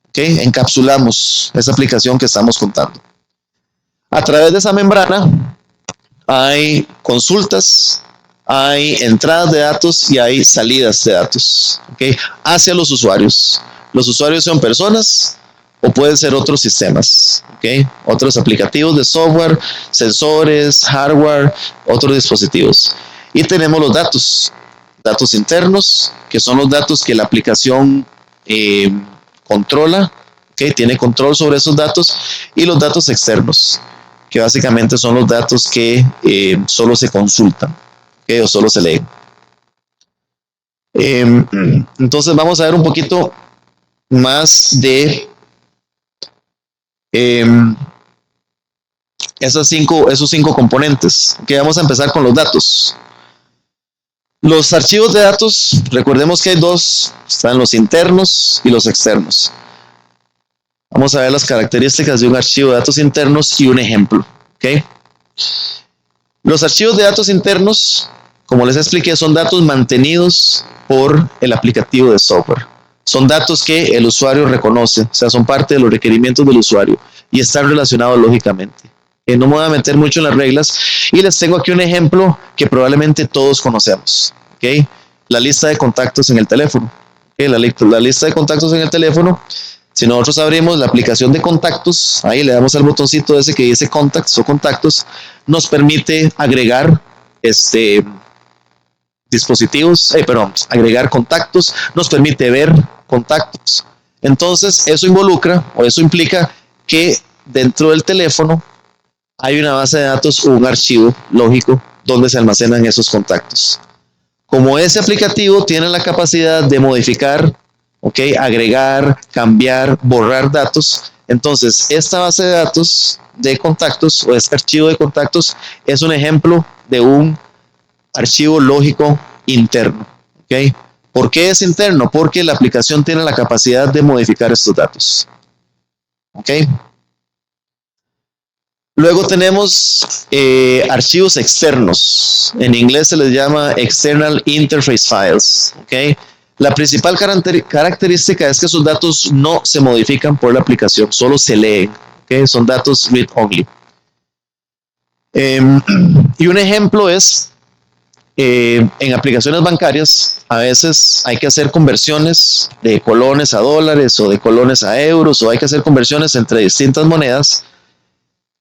¿okay? Encapsulamos esa aplicación que estamos contando. A través de esa membrana hay consultas, hay entradas de datos y hay salidas de datos, ¿okay? Hacia los usuarios. Los usuarios son personas o pueden ser otros sistemas, ¿okay? Otros aplicativos de software, sensores, hardware, otros dispositivos. Y tenemos los datos internos, que son los datos que la aplicación controla, ¿okay? Tiene control sobre esos datos, y los datos externos, que básicamente son los datos que solo se consultan, ¿okay? O solo se leen. Entonces vamos a ver un poquito más de esos 5 componentes. Okay, vamos a empezar con los datos. Los archivos de datos, recordemos que hay 2, están los internos y los externos. Vamos a ver las características de un archivo de datos internos y un ejemplo, ¿okay? Los archivos de datos internos, como les expliqué, son datos mantenidos por el aplicativo de software. Son datos que el usuario reconoce, o sea, son parte de los requerimientos del usuario y están relacionados lógicamente. No me voy a meter mucho en las reglas y les tengo aquí un ejemplo que probablemente todos conocemos, ¿okay? La lista de contactos en el teléfono, ¿okay? La lista de contactos en el teléfono. Si nosotros abrimos la aplicación de contactos, ahí le damos al botoncito ese que dice contacts o contactos, nos permite agregar agregar contactos, nos permite ver contactos. Entonces, eso implica que dentro del teléfono hay una base de datos o un archivo lógico donde se almacenan esos contactos. Como ese aplicativo tiene la capacidad de modificar, ¿okay? Agregar, cambiar, borrar datos, entonces esta base de datos de contactos o este archivo de contactos es un ejemplo de un archivo lógico interno, ¿okay? ¿Por qué es interno? Porque la aplicación tiene la capacidad de modificar estos datos. ¿Ok? Luego tenemos archivos externos. En inglés se les llama External Interface Files. ¿Ok? La principal característica es que esos datos no se modifican por la aplicación, solo se leen. ¿Ok? Son datos read-only. Y un ejemplo es, en aplicaciones bancarias, a veces hay que hacer conversiones de colones a dólares o de colones a euros, o hay que hacer conversiones entre distintas monedas.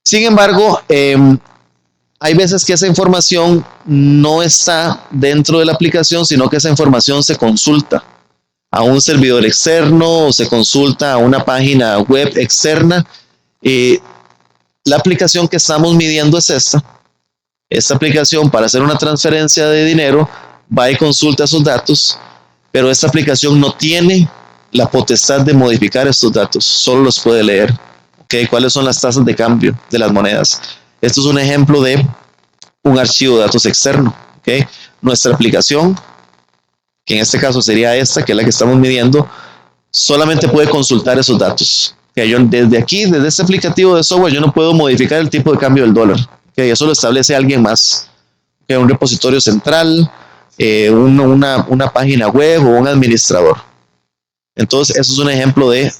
Sin embargo, hay veces que esa información no está dentro de la aplicación, sino que esa información se consulta a un servidor externo o se consulta a una página web externa. La aplicación que estamos midiendo es esta. Esta aplicación, para hacer una transferencia de dinero, va y consulta esos datos, pero esta aplicación no tiene la potestad de modificar estos datos, solo los puede leer. ¿Okay? ¿Cuáles son las tasas de cambio de las monedas? Esto es un ejemplo de un archivo de datos externo. ¿Okay? Nuestra aplicación, que en este caso sería esta, que es la que estamos midiendo, solamente puede consultar esos datos. ¿Okay? Yo desde aquí, desde este aplicativo de software, yo no puedo modificar el tipo de cambio del dólar. ¿Okay? Eso lo establece alguien más. ¿Okay? Un repositorio central, una página web o un administrador. Entonces, eso es un ejemplo de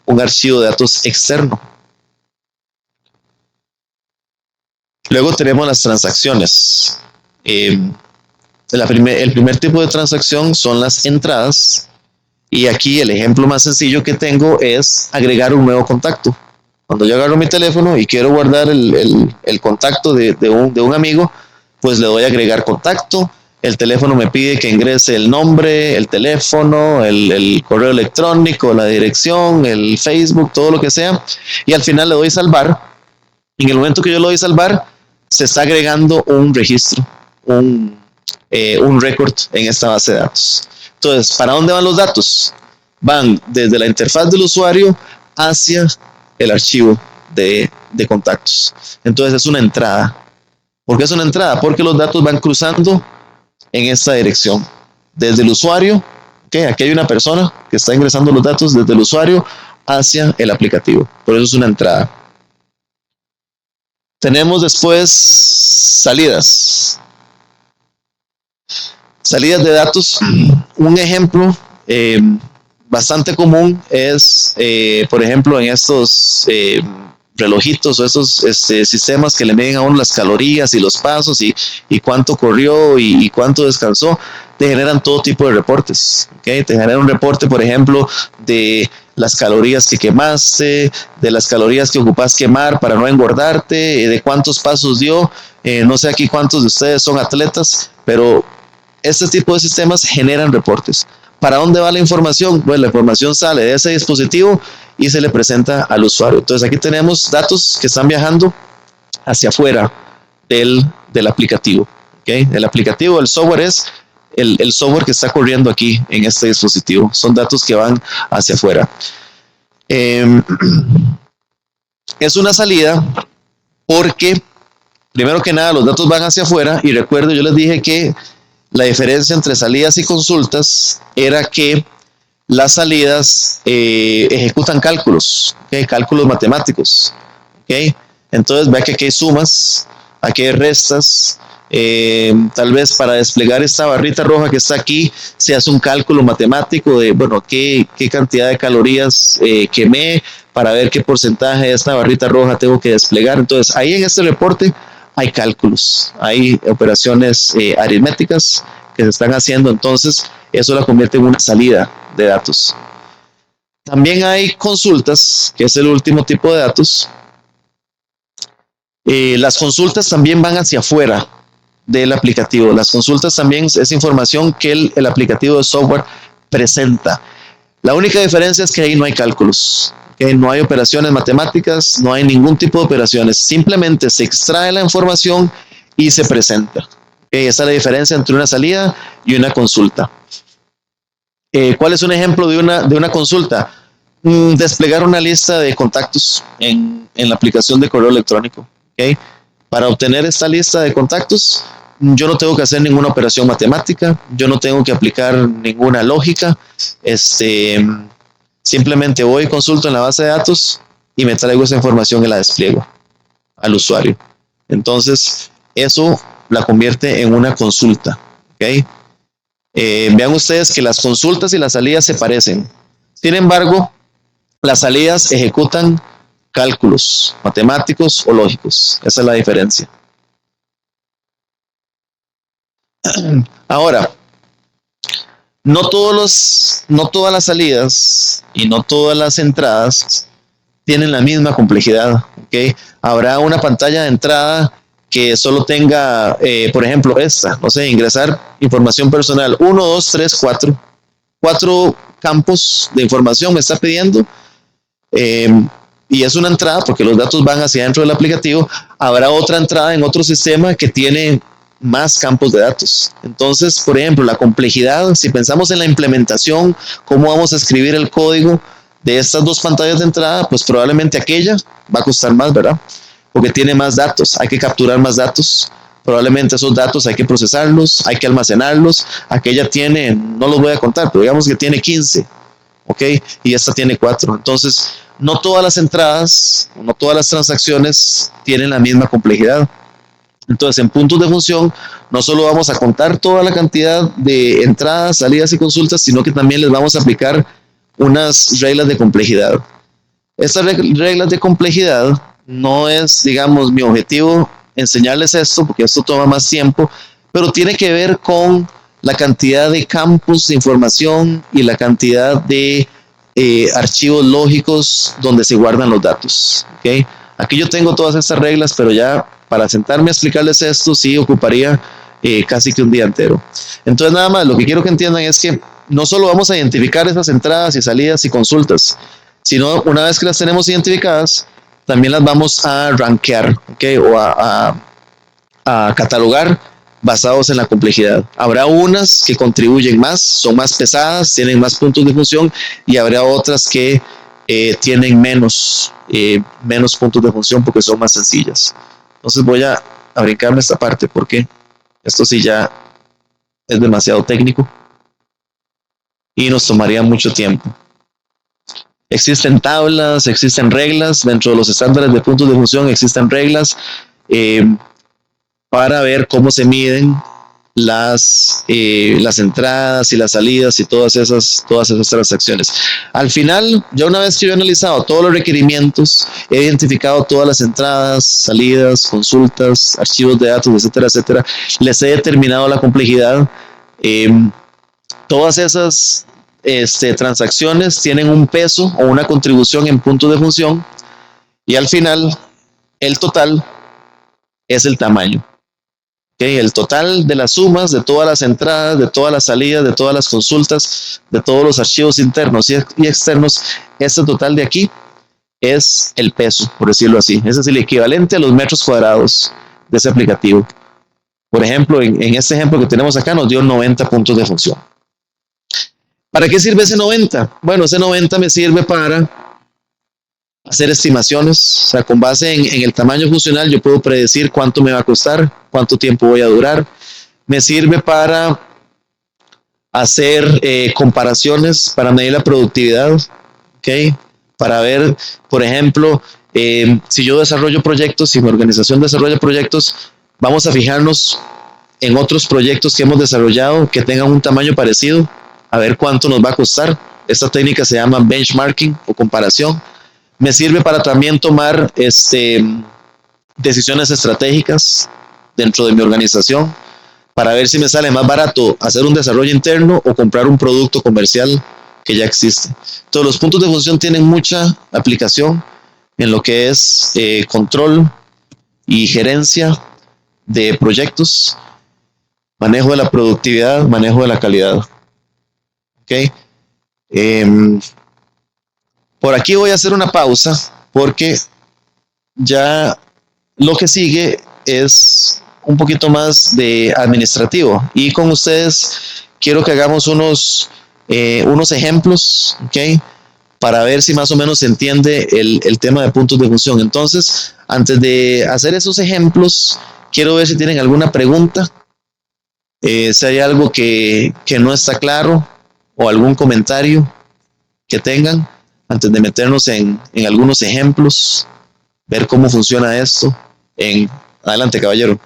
un archivo de datos externo. Luego tenemos las transacciones. El primer tipo de transacción son las entradas. Y aquí el ejemplo más sencillo que tengo es agregar un nuevo contacto. Cuando yo agarro mi teléfono y quiero guardar el contacto de un amigo, pues le doy a agregar contacto. El teléfono me pide que ingrese el nombre, el teléfono, el correo electrónico, la dirección, el Facebook, todo lo que sea. Y al final le doy salvar. Y en el momento que yo le doy salvar, se está agregando un registro, un record en esta base de datos. Entonces, ¿para dónde van los datos? Van desde la interfaz del usuario hacia el archivo de contactos. Entonces es una entrada. ¿Por qué es una entrada? Porque los datos van cruzando en esta dirección. Desde el usuario, ¿okay? Aquí hay una persona que está ingresando los datos desde el usuario hacia el aplicativo. Por eso es una entrada. Tenemos después salidas. Salidas de datos. Un ejemplo bastante común es, por ejemplo, en estos relojitos o estos sistemas que le miden a uno las calorías y los pasos y cuánto corrió y cuánto descansó, te generan todo tipo de reportes. ¿Okay? Te generan un reporte, por ejemplo, de las calorías que quemaste, de las calorías que ocupas quemar para no engordarte, de cuántos pasos dio. No sé aquí cuántos de ustedes son atletas, pero este tipo de sistemas generan reportes. ¿Para dónde va la información? Pues la información sale de ese dispositivo y se le presenta al usuario. Entonces aquí tenemos datos que están viajando hacia afuera del aplicativo. ¿Okay? El aplicativo, el software es el software que está corriendo aquí en este dispositivo. Son datos que van hacia afuera. Es una salida porque, primero que nada, los datos van hacia afuera y recuerdo, yo les dije que la diferencia entre salidas y consultas era que las salidas ejecutan cálculos, ¿okay? Cálculos matemáticos. ¿Okay? Entonces, vea que aquí hay sumas, aquí hay restas. Tal vez para desplegar esta barrita roja que está aquí, se hace un cálculo matemático de, bueno, qué cantidad de calorías quemé para ver qué porcentaje de esta barrita roja tengo que desplegar. Entonces, ahí en este reporte hay cálculos, hay operaciones aritméticas que se están haciendo, entonces eso la convierte en una salida de datos. También hay consultas, que es el último tipo de datos. Las consultas también van hacia afuera del aplicativo. Las consultas también es información que el aplicativo de software presenta. La única diferencia es que ahí no hay cálculos. Okay, no hay operaciones matemáticas, no hay ningún tipo de operaciones, simplemente se extrae la información y se presenta. Okay, esa es la diferencia entre una salida y una consulta. ¿Cuál es un ejemplo de una consulta? Desplegar una lista de contactos en la aplicación de correo electrónico. Okay. Para obtener esta lista de contactos, yo no tengo que hacer ninguna operación matemática, yo no tengo que aplicar ninguna lógica, simplemente voy, consulto en la base de datos y me traigo esa información y la despliego al usuario. Entonces, eso la convierte en una consulta. ¿Okay? Vean ustedes que las consultas y las salidas se parecen. Sin embargo, las salidas ejecutan cálculos matemáticos o lógicos. Esa es la diferencia. Ahora, no todas las salidas y no todas las entradas tienen la misma complejidad. ¿Okay? Habrá una pantalla de entrada que solo tenga, por ejemplo, no sé, ingresar información personal, 1, 2, 3, 4. 4 campos de información me está pidiendo, y es una entrada porque los datos van hacia dentro del aplicativo. Habrá otra entrada en otro sistema que tiene más campos de datos. Entonces, por ejemplo, la complejidad, si pensamos en la implementación, cómo vamos a escribir el código de estas 2 pantallas de entrada, pues probablemente aquella va a costar más, ¿verdad? Porque tiene más datos, hay que capturar más datos, probablemente esos datos hay que procesarlos, hay que almacenarlos. Aquella tiene, no los voy a contar, pero digamos que tiene 15, ¿ok? Y esta tiene 4. Entonces, no todas las entradas, no todas las transacciones tienen la misma complejidad. Entonces, en puntos de función, no solo vamos a contar toda la cantidad de entradas, salidas y consultas, sino que también les vamos a aplicar unas reglas de complejidad. Estas reglas de complejidad no es, digamos, mi objetivo enseñarles esto, porque esto toma más tiempo, pero tiene que ver con la cantidad de campos de información y la cantidad de archivos lógicos donde se guardan los datos. ¿Okay? Aquí yo tengo todas estas reglas, pero ya para sentarme a explicarles esto sí ocuparía casi que un día entero. Entonces, nada más, lo que quiero que entiendan es que no solo vamos a identificar esas entradas y salidas y consultas, sino una vez que las tenemos identificadas, también las vamos a rankear, ¿okay? O a catalogar basados en la complejidad. Habrá unas que contribuyen más, son más pesadas, tienen más puntos de función, y habrá otras que tienen menos puntos de función porque son más sencillas. Entonces voy a brincarme esta parte porque esto sí ya es demasiado técnico y nos tomaría mucho tiempo. Existen tablas, existen reglas, dentro de los estándares de puntos de función existen reglas para ver cómo se miden las entradas y las salidas y todas esas transacciones. Al final, ya una vez que yo he analizado todos los requerimientos, he identificado todas las entradas, salidas, consultas, archivos de datos, etcétera, etcétera, les he determinado la complejidad. Todas esas transacciones tienen un peso o una contribución en puntos de función, y al final el total es el tamaño. ¿Okay? El total de las sumas de todas las entradas, de todas las salidas, de todas las consultas, de todos los archivos internos y externos, este total de aquí es el peso, por decirlo así. Ese es el equivalente a los metros cuadrados de ese aplicativo. Por ejemplo, en este ejemplo que tenemos acá nos dio 90 puntos de función. ¿Para qué sirve ese 90? Bueno, ese 90 me sirve para hacer estimaciones. O sea, con base en el tamaño funcional yo puedo predecir cuánto me va a costar, cuánto tiempo voy a durar. Me sirve para hacer comparaciones, para medir la productividad, ¿okay? Para ver, por ejemplo, si yo desarrollo proyectos, si mi organización desarrolla proyectos, vamos a fijarnos en otros proyectos que hemos desarrollado que tengan un tamaño parecido, a ver cuánto nos va a costar. Esta técnica se llama benchmarking o comparación. Me sirve para también tomar decisiones estratégicas dentro de mi organización, para ver si me sale más barato hacer un desarrollo interno o comprar un producto comercial que ya existe. Todos los puntos de función tienen mucha aplicación en lo que es control y gerencia de proyectos, manejo de la productividad, manejo de la calidad. ¿Okay? Por aquí voy a hacer una pausa porque ya lo que sigue es un poquito más de administrativo, y con ustedes quiero que hagamos unos ejemplos, ¿okay? Para ver si más o menos se entiende el tema de puntos de función. Entonces, antes de hacer esos ejemplos, quiero ver si tienen alguna pregunta Si hay algo que no está claro o algún comentario que tengan antes de meternos en algunos ejemplos, ver cómo funciona esto. Adelante, caballero.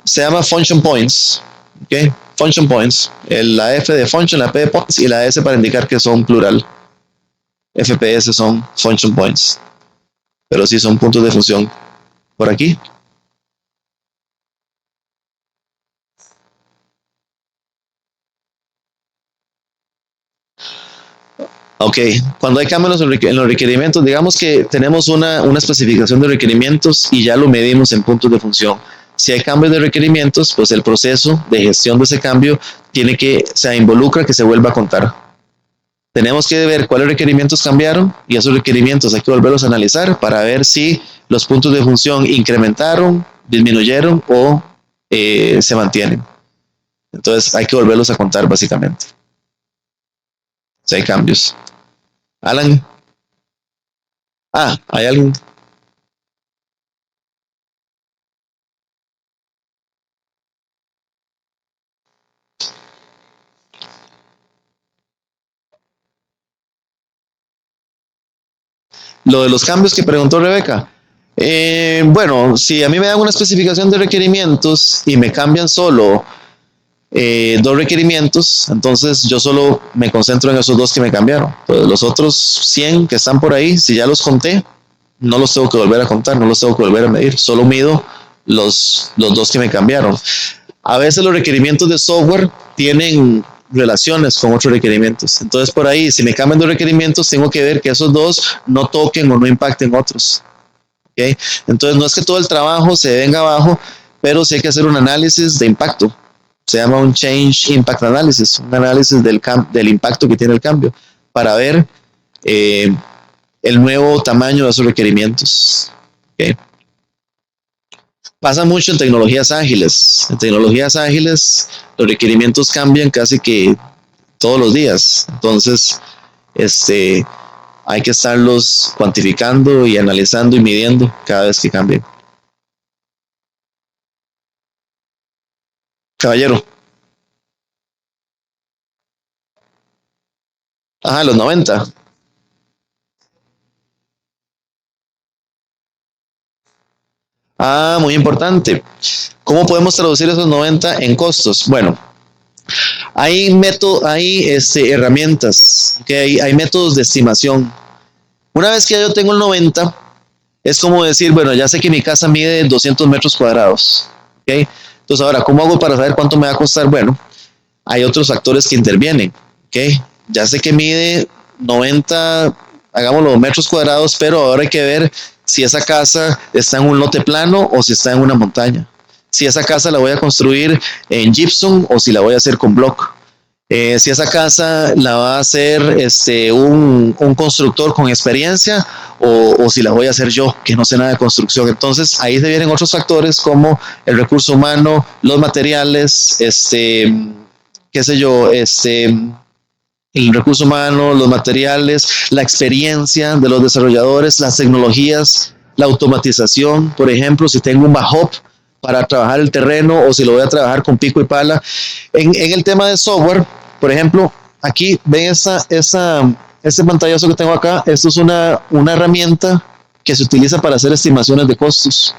Se llama function points. ¿Okay? Function points. La F de function, la P de points y la S para indicar que son plural. FPS son function points. Pero sí son puntos de función. Por aquí. Ok, cuando hay cambios en los requerimientos, digamos que tenemos una especificación de requerimientos y ya lo medimos en puntos de función. Si hay cambios de requerimientos, pues el proceso de gestión de ese cambio se involucra que se vuelva a contar. Tenemos que ver cuáles requerimientos cambiaron y esos requerimientos hay que volverlos a analizar para ver si los puntos de función incrementaron, disminuyeron o se mantienen. Entonces hay que volverlos a contar básicamente. Si hay cambios. Alan. Hay alguien. Lo de los cambios que preguntó Rebeca. Bueno, si a mí me dan una especificación de requerimientos y me cambian solo dos requerimientos, entonces yo solo me concentro en esos dos que me cambiaron. Pues los otros 100 que están por ahí, si ya los conté, no los tengo que volver a contar, no los tengo que volver a medir, solo mido los dos que me cambiaron. A veces los requerimientos de software tienen relaciones con otros requerimientos. Entonces por ahí, si me cambian de requerimientos, tengo que ver que esos dos no toquen o no impacten otros. ¿Okay? Entonces no es que todo el trabajo se venga abajo, pero sí hay que hacer un análisis de impacto. Se llama un Change Impact Analysis, un análisis del impacto que tiene el cambio para ver el nuevo tamaño de esos requerimientos. ¿Okay? Pasa mucho en tecnologías ágiles. En tecnologías ágiles los requerimientos cambian casi que todos los días. Entonces, hay que estarlos cuantificando y analizando y midiendo cada vez que cambien. Caballero. Los 90. Muy importante. ¿Cómo podemos traducir esos 90 en costos? Bueno, hay herramientas, okay, hay métodos de estimación. Una vez que yo tengo el 90, es como decir, bueno, ya sé que mi casa mide 200 metros cuadrados. ¿Okay? Entonces, ahora, ¿cómo hago para saber cuánto me va a costar? Bueno, hay otros factores que intervienen. ¿Okay? Ya sé que mide 90, hagámoslo, metros cuadrados, pero ahora hay que ver si esa casa está en un lote plano o si está en una montaña. Si esa casa la voy a construir en gypsum o si la voy a hacer con block. Si esa casa la va a hacer un constructor con experiencia o si la voy a hacer yo, que no sé nada de construcción. Entonces ahí se vienen otros factores como el recurso humano, los materiales, qué sé yo, el recurso humano, los materiales, la experiencia de los desarrolladores, las tecnologías, la automatización, por ejemplo, si tengo un backup para trabajar el terreno o si lo voy a trabajar con pico y pala. En el tema de software, por ejemplo, aquí ven este pantallazo que tengo acá. Esto es una herramienta que se utiliza para hacer estimaciones de costos.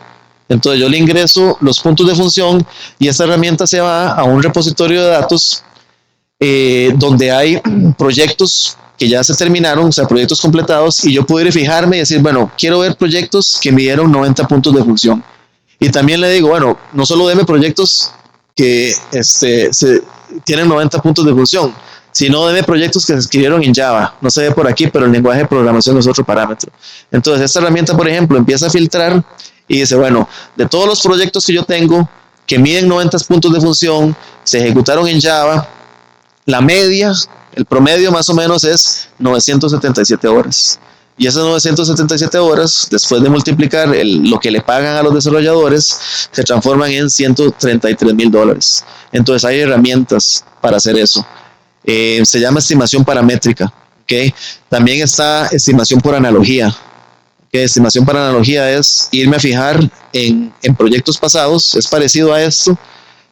Entonces yo le ingreso los puntos de función y esta herramienta se va a un repositorio de datos donde hay proyectos que ya se terminaron, o sea, proyectos completados, y yo puedo ir a fijarme y decir, bueno, quiero ver proyectos que me dieron 90 puntos de función. Y también le digo, bueno, no solo deme proyectos que tienen 90 puntos de función, sino deme proyectos que se escribieron en Java. No se ve por aquí, pero el lenguaje de programación es otro parámetro. Entonces, esta herramienta, por ejemplo, empieza a filtrar y dice, bueno, de todos los proyectos que yo tengo que miden 90 puntos de función, se ejecutaron en Java, la media, el promedio más o menos es 977 horas. Y esas 977 horas, después de multiplicar lo que le pagan a los desarrolladores, se transforman en $133,000. Entonces hay herramientas para hacer eso. Se llama estimación paramétrica. ¿ok? También está estimación por analogía. Que estimación por analogía es irme a fijar en proyectos pasados, es parecido a esto,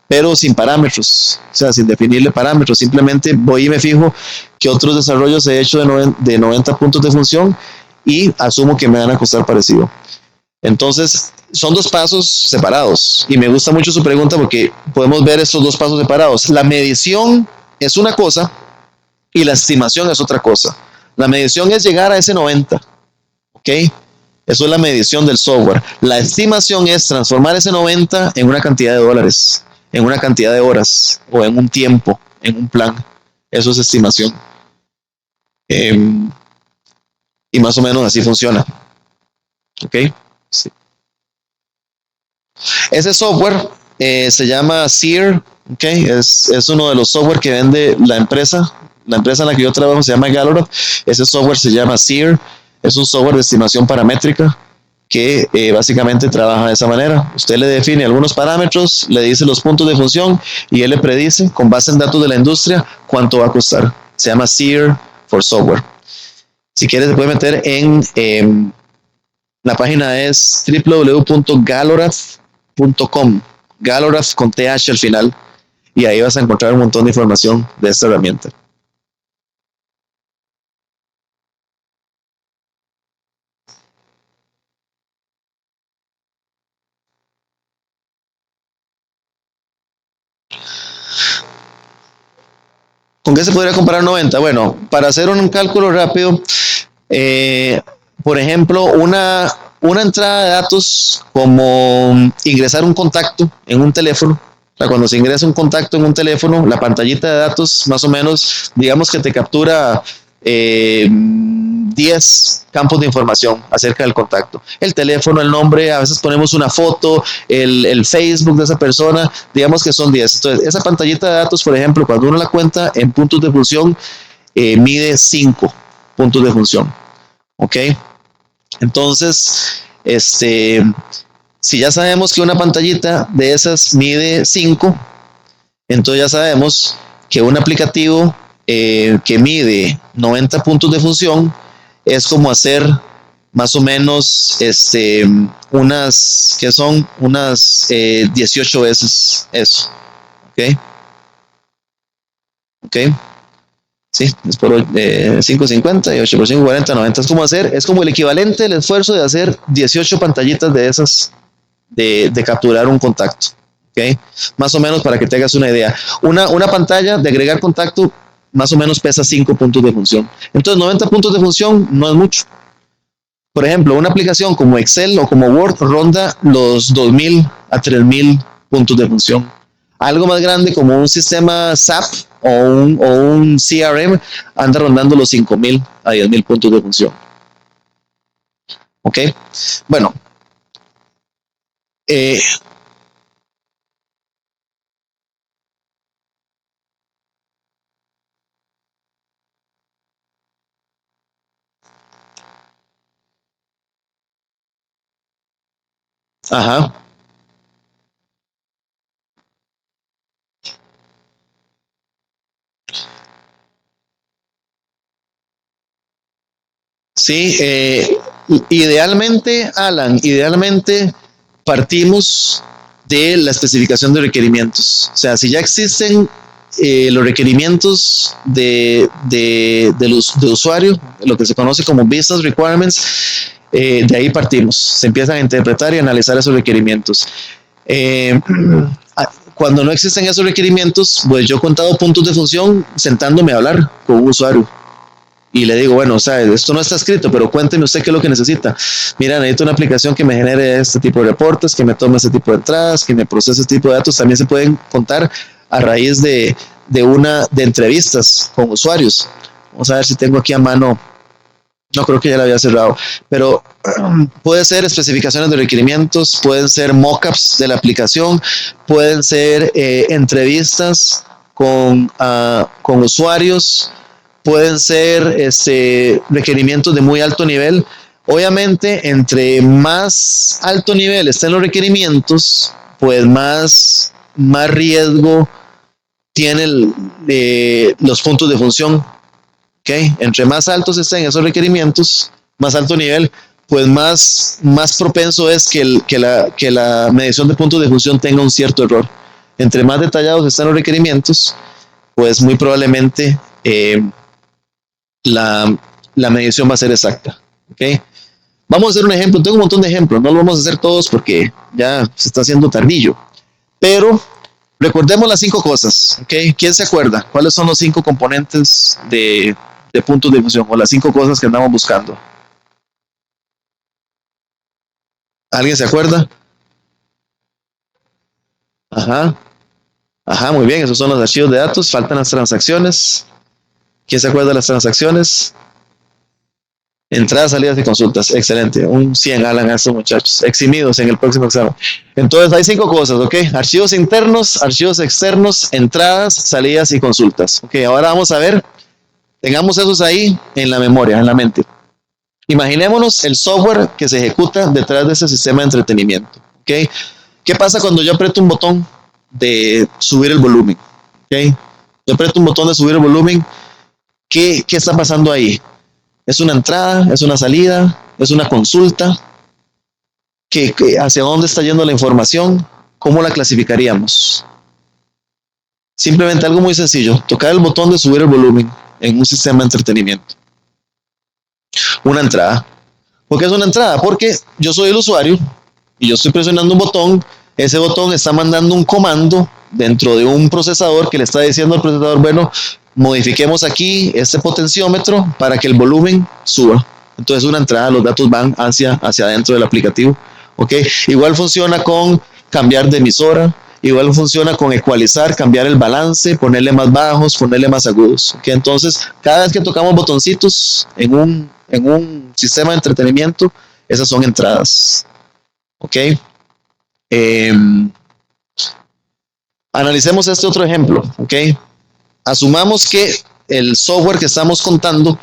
pero sin parámetros, o sea, sin definirle parámetros, simplemente voy y me fijo que otros desarrollos he hecho de 90 puntos de función y asumo que me van a costar parecido. Entonces, son dos pasos separados y me gusta mucho su pregunta porque podemos ver estos dos pasos separados. La medición es una cosa y la estimación es otra cosa. La medición es llegar a ese 90, ¿ok? Eso es la medición del software. La estimación es transformar ese 90 en una cantidad de dólares, en una cantidad de horas o en un tiempo, en un plan. Eso es estimación. Y más o menos así funciona. ¿Ok? Sí. Ese software se llama Seer. ¿Ok? Es uno de los software que vende la empresa. La empresa en la que yo trabajo se llama Gallup. Ese software se llama Seer. Es un software de estimación paramétrica que básicamente trabaja de esa manera. Usted le define algunos parámetros, le dice los puntos de función y él le predice con base en datos de la industria cuánto va a costar. Se llama Seer for Software. Si quieres se puede meter en la página es www.galoraf.com, Galoraf con TH al final, y ahí vas a encontrar un montón de información de esta herramienta. ¿Con qué se podría comparar 90? Bueno, para hacer un cálculo rápido, por ejemplo, una entrada de datos como ingresar un contacto en un teléfono. O sea, cuando se ingresa un contacto en un teléfono, la pantallita de datos más o menos, digamos que te captura 10 campos de información acerca del contacto. El teléfono, el nombre, a veces ponemos una foto, el Facebook de esa persona, digamos que son 10. Entonces, esa pantallita de datos, por ejemplo, cuando uno la cuenta en puntos de función, mide 5 puntos de función. ¿Ok? Entonces, si ya sabemos que una pantallita de esas mide 5, entonces ya sabemos que un aplicativo que mide 90 puntos de función es como hacer más o menos que son unas 18 veces eso. ¿Ok? ¿Ok? Sí, es por 5.50 y 8 por 5.40, 90. Es como el equivalente del esfuerzo de hacer 18 pantallitas de esas, de capturar un contacto. ¿Ok? Más o menos para que te hagas una idea. Una pantalla de agregar contacto más o menos pesa 5 puntos de función. Entonces, 90 puntos de función no es mucho. Por ejemplo, una aplicación como Excel o como Word ronda los 2.000 a 3.000 puntos de función. Algo más grande como un sistema SAP o un CRM anda rondando los 5.000 a 10.000 puntos de función. ¿Ok? Bueno. Ajá. Sí, idealmente, Alan, partimos de la especificación de requerimientos. O sea, si ya existen los requerimientos de usuario, lo que se conoce como Business Requirements, de ahí partimos. Se empiezan a interpretar y analizar esos requerimientos. Cuando no existen esos requerimientos, pues yo he contado puntos de función sentándome a hablar con un usuario y le digo, bueno, o sea, esto no está escrito, pero cuénteme usted qué es lo que necesita. Mira, necesito una aplicación que me genere este tipo de reportes, que me tome este tipo de entradas, que me procese este tipo de datos. También se pueden contar a raíz de entrevistas con usuarios. Vamos a ver si tengo aquí a mano. No, creo que ya la había cerrado, pero puede ser especificaciones de requerimientos, pueden ser mockups de la aplicación, pueden ser entrevistas con usuarios, pueden ser requerimientos de muy alto nivel. Obviamente, entre más alto nivel estén los requerimientos, pues más riesgo tienen los puntos de función. ¿ok? Entre más altos estén esos requerimientos, más alto nivel, pues más propenso es que la medición de puntos de función tenga un cierto error. Entre más detallados están los requerimientos, pues muy probablemente la, la medición va a ser exacta, ¿ok? Vamos a hacer un ejemplo, tengo un montón de ejemplos, no lo vamos a hacer todos porque ya se está haciendo tardillo, pero recordemos las 5 cosas, ¿ok? ¿Quién se acuerda? ¿Cuáles son los 5 componentes de puntos de fusión o las 5 cosas que andamos buscando? ¿Alguien se acuerda? Ajá, ajá, muy bien, esos son los archivos de datos, faltan las transacciones. ¿Quién se acuerda de las transacciones? Entradas, salidas y consultas. Excelente. Un 100 Alan a estos muchachos. Eximidos en el próximo examen. Entonces hay 5 cosas, ¿ok? Archivos internos, archivos externos, entradas, salidas y consultas. Ok, ahora vamos a ver. Tengamos esos ahí en la memoria, en la mente. Imaginémonos el software que se ejecuta detrás de ese sistema de entretenimiento. ¿Ok? ¿Qué pasa cuando yo aprieto un botón de subir el volumen? ¿Ok? Yo aprieto un botón de subir el volumen. ¿Qué está pasando ahí? ¿Es una entrada? ¿Es una salida? ¿Es una consulta? ¿Hacia dónde está yendo la información? ¿Cómo la clasificaríamos? Simplemente algo muy sencillo. Tocar el botón de subir el volumen en un sistema de entretenimiento. Una entrada. ¿Por qué es una entrada? Porque yo soy el usuario y yo estoy presionando un botón. Ese botón está mandando un comando dentro de un procesador que le está diciendo al procesador, bueno, modifiquemos aquí este potenciómetro para que el volumen suba. Entonces una entrada, los datos van hacia adentro del aplicativo. ¿Ok? Igual funciona con cambiar de emisora, igual funciona con ecualizar, cambiar el balance, ponerle más bajos, ponerle más agudos. ¿Ok? Entonces, cada vez que tocamos botoncitos en un sistema de entretenimiento, esas son entradas. ¿Ok? Analicemos este otro ejemplo. ¿Ok? Asumamos que el software que estamos contando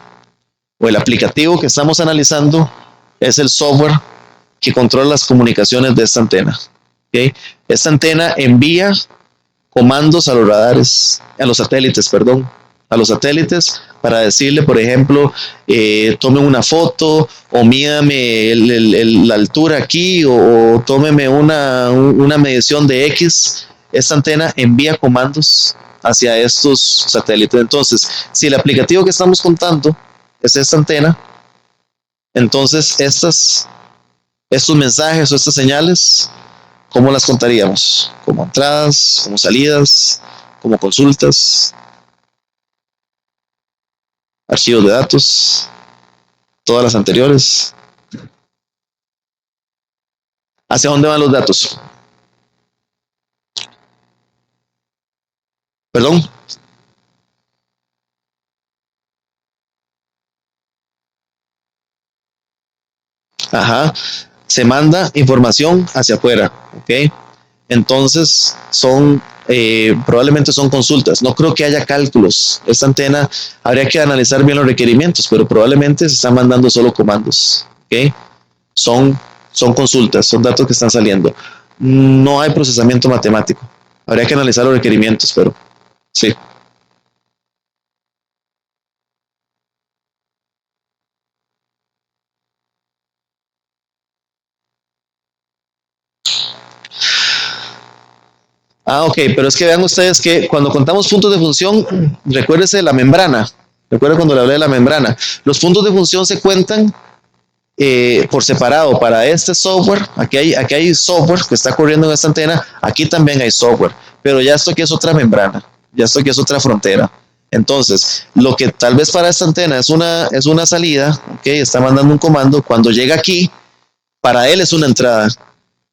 o el aplicativo que estamos analizando es el software que controla las comunicaciones de esta antena. ¿Okay? Esta antena envía comandos a los radares, a los satélites, para decirle, por ejemplo, tome una foto o mídame la altura aquí o tómeme una medición de X. Esta antena envía comandos hacia estos satélites. Entonces, si el aplicativo que estamos contando es esta antena, entonces estos mensajes o estas señales, ¿cómo las contaríamos? ¿Como entradas, como salidas, como consultas, archivos de datos, todas las anteriores? ¿Hacia dónde van los datos? Perdón. Ajá. Se manda información hacia afuera, ¿ok? Entonces probablemente son consultas. No creo que haya cálculos. Esta antena habría que analizar bien los requerimientos, pero probablemente se están mandando solo comandos, ¿ok? Son consultas, son datos que están saliendo. No hay procesamiento matemático. Habría que analizar los requerimientos, pero sí. Ok, pero es que vean ustedes que cuando contamos puntos de función, recuérdese la membrana. Recuerden cuando le hablé de la membrana. Los puntos de función se cuentan por separado para este software. Aquí hay software que está corriendo en esta antena. Aquí también hay software. Pero ya esto aquí es otra membrana. Ya esto aquí es otra frontera. Entonces, lo que tal vez para esta antena es una salida, ok, está mandando un comando. Cuando llega aquí, para él es una entrada.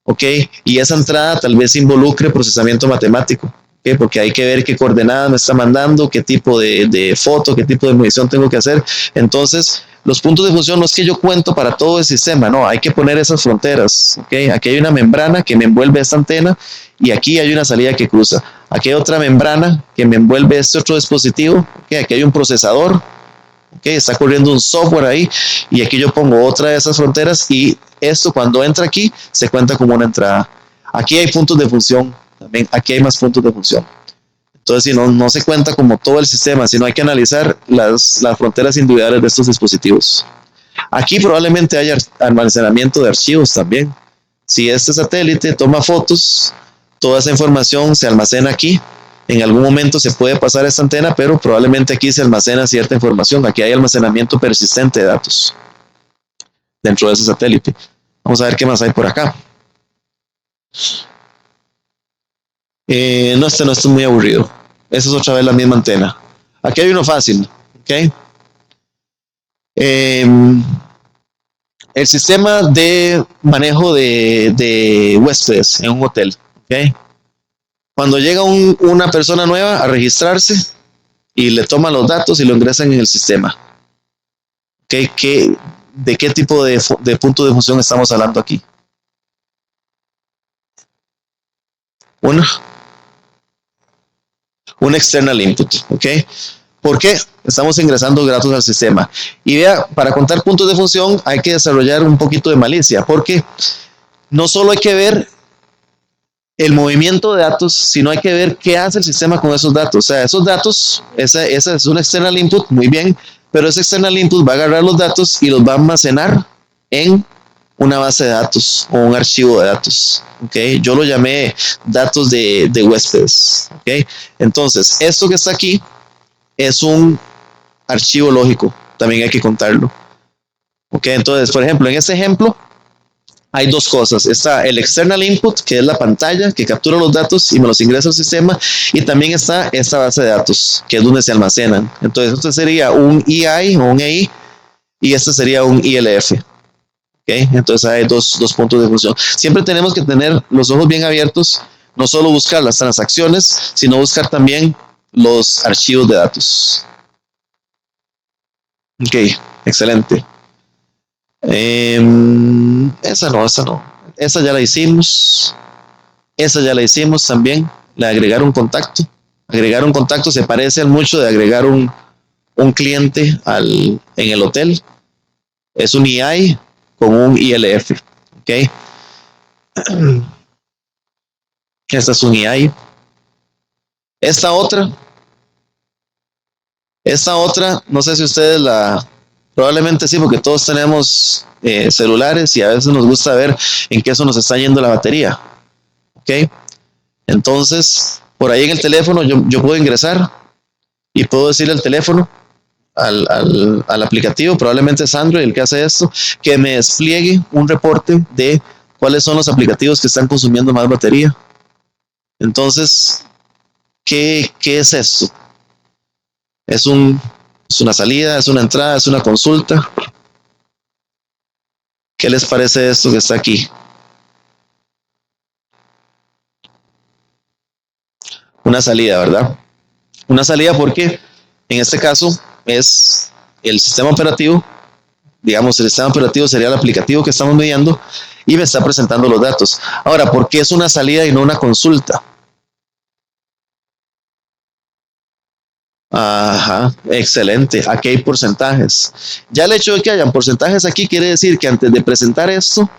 ¿Ok? Y esa entrada tal vez involucre procesamiento matemático, ¿ok? Porque hay que ver qué coordenada me está mandando, qué tipo de foto, qué tipo de medición tengo que hacer. Entonces, los puntos de función no es que yo cuento para todo el sistema, no, hay que poner esas fronteras, ¿ok? Aquí hay una membrana que me envuelve esta antena y aquí hay una salida que cruza. Aquí hay otra membrana que me envuelve este otro dispositivo, ¿ok? Aquí hay un procesador, ¿okay? Está corriendo un software ahí y aquí yo pongo otra de esas fronteras y esto cuando entra aquí se cuenta como una entrada. Aquí hay puntos de función, también aquí hay más puntos de función. Entonces, si no se cuenta como todo el sistema, sino hay que analizar las fronteras individuales de estos dispositivos. Aquí probablemente haya almacenamiento de archivos también. Si este satélite toma fotos, toda esa información se almacena aquí. En algún momento se puede pasar a esta antena, pero probablemente aquí se almacena cierta información. Aquí hay almacenamiento persistente de datos dentro de ese satélite. Vamos a ver qué más hay por acá. No, este es muy aburrido. Esa es otra vez la misma antena. Aquí hay uno fácil. ¿Okay? El sistema de manejo de huéspedes en un hotel. ¿Okay? Cuando llega una persona nueva a registrarse y le toman los datos y lo ingresan en el sistema. ¿Okay? ¿De qué tipo de punto de función estamos hablando aquí? Un external input. ¿Okay? ¿Por qué? Estamos ingresando datos al sistema. Y vea, para contar puntos de función hay que desarrollar un poquito de malicia, porque no solo hay que ver el movimiento de datos, sino hay que ver qué hace el sistema con esos datos. O sea, esos datos, esa es un external input, muy bien, pero ese external input va a agarrar los datos y los va a almacenar en una base de datos o un archivo de datos. ¿Okay? Yo lo llamé datos de huéspedes. ¿Okay? Entonces, esto que está aquí es un archivo lógico, también hay que contarlo. ¿Okay? Entonces, por ejemplo, en este ejemplo, hay dos cosas. Está el external input, que es la pantalla que captura los datos y me los ingresa al sistema, y también está esta base de datos, que es donde se almacenan. Entonces, este sería un EI o un EI, y este sería un ILF. ¿Okay? Entonces, hay dos puntos de función. Siempre tenemos que tener los ojos bien abiertos, no solo buscar las transacciones, sino buscar también los archivos de datos. Ok, excelente. Esa no. Esa ya la hicimos. Esa ya la hicimos también. La de agregar un contacto. Agregar un contacto se parece mucho de agregar un cliente en el hotel. Es un EI con un ILF. Ok. Esta es un EI. Esta otra, no sé si ustedes probablemente sí, porque todos tenemos celulares y a veces nos gusta ver en qué eso nos está yendo la batería. ¿Ok? Entonces, por ahí en el teléfono yo puedo ingresar y puedo decirle al teléfono, al aplicativo, probablemente es Android el que hace esto, que me despliegue un reporte de cuáles son los aplicativos que están consumiendo más batería. Entonces, ¿qué es esto? Es una salida, es una entrada, es una consulta. ¿Qué les parece esto que está aquí? Una salida, ¿verdad? Una salida porque en este caso es el sistema operativo, digamos, el sistema operativo sería el aplicativo que estamos midiendo y me está presentando los datos. Ahora, ¿por qué es una salida y no una consulta? Ajá, excelente. Aquí hay porcentajes. Ya el hecho de que hayan porcentajes aquí quiere decir que antes de presentar esto,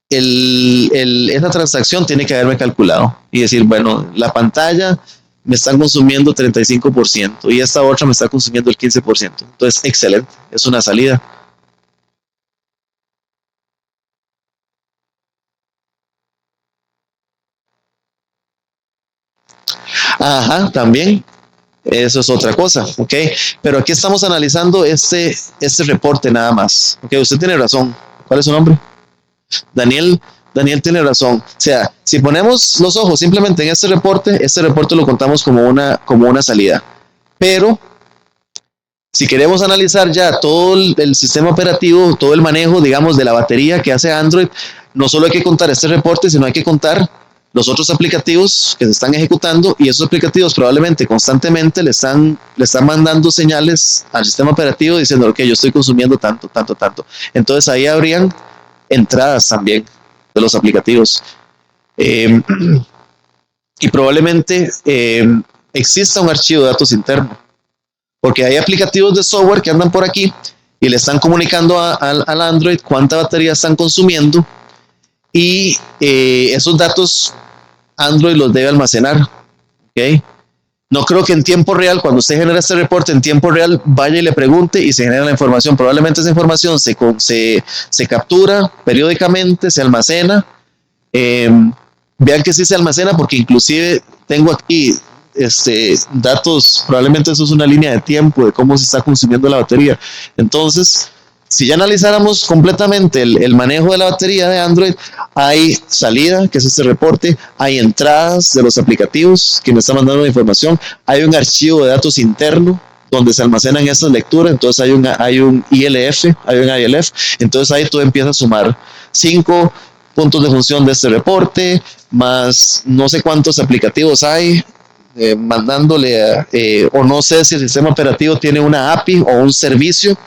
esa transacción tiene que haberme calculado y decir, bueno, la pantalla me está consumiendo 35% y esta otra me está consumiendo el 15%. Entonces, excelente, es una salida. Ajá, también. Eso es otra cosa, ¿ok? Pero aquí estamos analizando este reporte nada más. ¿Ok? Usted tiene razón. ¿Cuál es su nombre? Daniel tiene razón. O sea, si ponemos los ojos simplemente en este reporte lo contamos como una salida. Pero si queremos analizar ya todo el sistema operativo, todo el manejo, digamos, de la batería que hace Android, no solo hay que contar este reporte, sino hay que contar los otros aplicativos que se están ejecutando y esos aplicativos probablemente constantemente le están mandando señales al sistema operativo diciendo, ok, yo estoy consumiendo tanto. Entonces ahí habrían entradas también de los aplicativos. Y probablemente exista un archivo de datos interno, porque hay aplicativos de software que andan por aquí y le están comunicando al Android cuánta batería están consumiendo y esos datos Android los debe almacenar. ¿Okay? No creo que en tiempo real, cuando usted genera este reporte en tiempo real, vaya y le pregunte y se genera la información. Probablemente esa información se captura periódicamente, se almacena. Eh, Vean que sí se almacena porque inclusive tengo aquí datos, probablemente eso es una línea de tiempo de cómo se está consumiendo la batería. Entonces, si ya analizáramos completamente el manejo de la batería de Android, hay salida, que es este reporte, hay entradas de los aplicativos que me están mandando la información, hay un archivo de datos interno donde se almacenan estas lecturas, entonces hay un ILF, hay un ILF, entonces ahí tú empiezas a sumar 5 puntos de función de este reporte, más no sé cuántos aplicativos hay, mandándole, o no sé si el sistema operativo tiene una API o un servicio,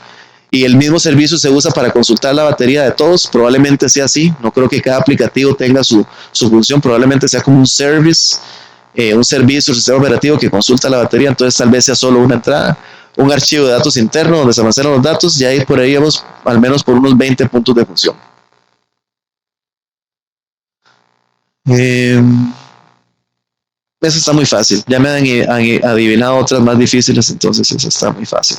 y el mismo servicio se usa para consultar la batería de todos, probablemente sea así, no creo que cada aplicativo tenga su función, probablemente sea como un service, un servicio, un sistema operativo que consulta la batería, entonces tal vez sea solo una entrada, un archivo de datos interno donde se almacenan los datos, y ahí por ahí vamos al menos por unos 20 puntos de función. Eso está muy fácil. Ya me han adivinado otras más difíciles, entonces eso está muy fácil.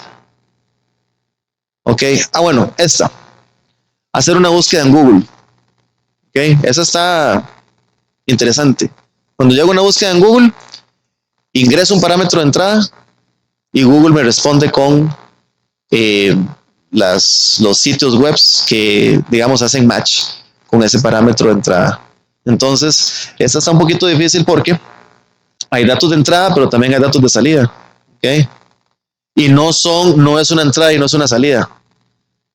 Ok. Bueno, esta. Hacer una búsqueda en Google. Ok. Esa está interesante. Cuando yo hago una búsqueda en Google, ingreso un parámetro de entrada y Google me responde con los sitios web que, digamos, hacen match con ese parámetro de entrada. Entonces, esta está un poquito difícil porque hay datos de entrada, pero también hay datos de salida. ¿Okay? Y no es una entrada y no es una salida.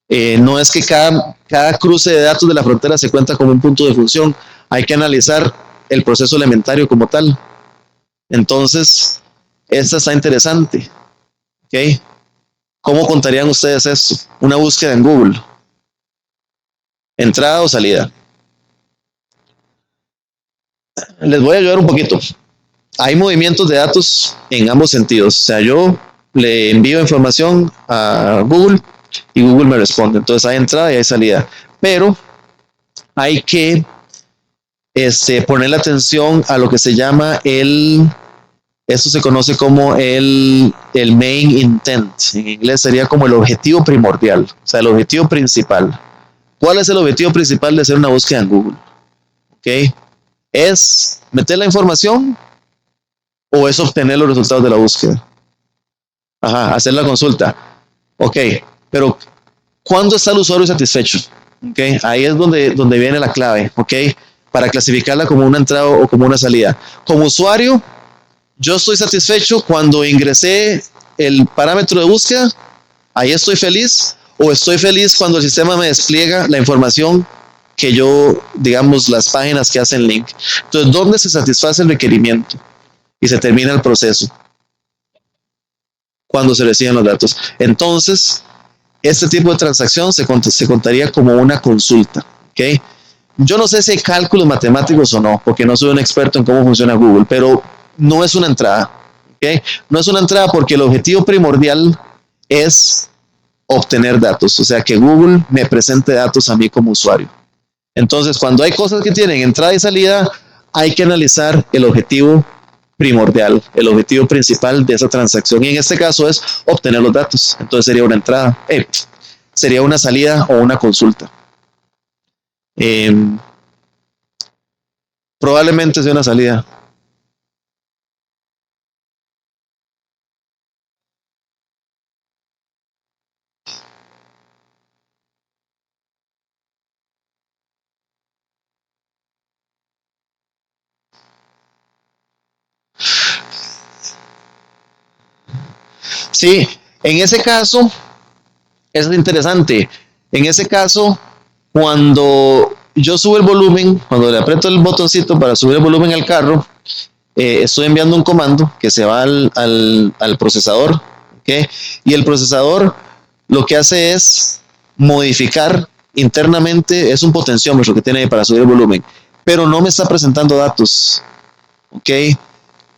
No es que cada cruce de datos de la frontera se cuenta como un punto de función. Hay que analizar el proceso elementario como tal. Entonces, esta está interesante. ¿Okay? ¿Cómo contarían ustedes esto? Una búsqueda en Google. ¿Entrada o salida? Les voy a ayudar un poquito. Hay movimientos de datos en ambos sentidos. O sea, yo le envío información a Google y Google me responde. Entonces hay entrada y hay salida. Pero hay que ponerle atención a lo que se llama esto se conoce como el main intent. En inglés sería como el objetivo primordial, o sea, el objetivo principal. ¿Cuál es el objetivo principal de hacer una búsqueda en Google? ¿Ok? ¿Es meter la información o es obtener los resultados de la búsqueda? Ajá, hacer la consulta. Ok, pero ¿cuándo está el usuario satisfecho? Ok, ahí es donde viene la clave, ok, para clasificarla como una entrada o como una salida. Como usuario, yo estoy satisfecho cuando ingresé el parámetro de búsqueda, ahí estoy feliz, o estoy feliz cuando el sistema me despliega la información que yo, digamos, las páginas que hacen link. Entonces, ¿dónde se satisface el requerimiento? Y se termina el proceso. Cuando se reciben los datos. Entonces, este tipo de transacción se contaría como una consulta. ¿Okay? Yo no sé si hay cálculos matemáticos o no, porque no soy un experto en cómo funciona Google, pero no es una entrada. ¿Okay? No es una entrada porque el objetivo primordial es obtener datos, o sea, que Google me presente datos a mí como usuario. Entonces, cuando hay cosas que tienen entrada y salida, hay que analizar el objetivo primordial, el objetivo principal de esa transacción. Y en este caso es obtener los datos. Entonces sería una entrada, sería una salida o una consulta. Probablemente sea una salida. Sí, en ese caso, eso es interesante. En ese caso, cuando yo subo el volumen, cuando le aprieto el botoncito para subir el volumen al carro, estoy enviando un comando que se va al procesador, ¿okay? Y el procesador lo que hace es modificar internamente, es un potenciómetro que tiene para subir el volumen, pero no me está presentando datos, ¿ok?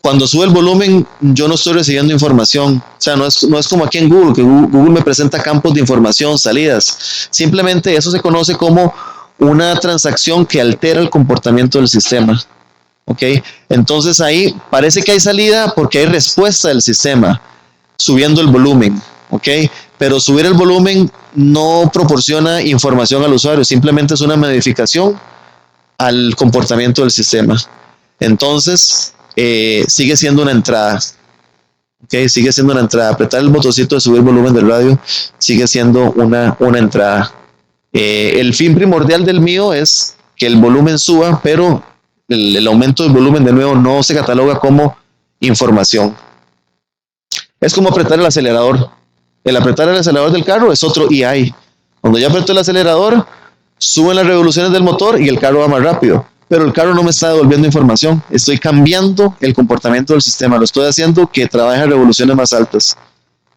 Cuando sube el volumen, yo no estoy recibiendo información. O sea, no es como aquí en Google, que Google me presenta campos de información, salidas. Simplemente eso se conoce como una transacción que altera el comportamiento del sistema. ¿ok? Entonces ahí parece que hay salida porque hay respuesta del sistema, subiendo el volumen, ¿ok? Pero subir el volumen no proporciona información al usuario, simplemente es una modificación al comportamiento del sistema. Entonces, sigue siendo una entrada, ¿ok? Sigue siendo una entrada. Apretar el botoncito de subir volumen del radio sigue siendo una entrada. El fin primordial del mío es que el volumen suba, pero el aumento del volumen de nuevo no se cataloga como información. Es como apretar el acelerador. El apretar el acelerador del carro es otro EI. Cuando yo aprieto el acelerador, suben las revoluciones del motor y el carro va más rápido. Pero el carro no me está devolviendo información. Estoy cambiando el comportamiento del sistema. Lo estoy haciendo que trabaje a revoluciones más altas.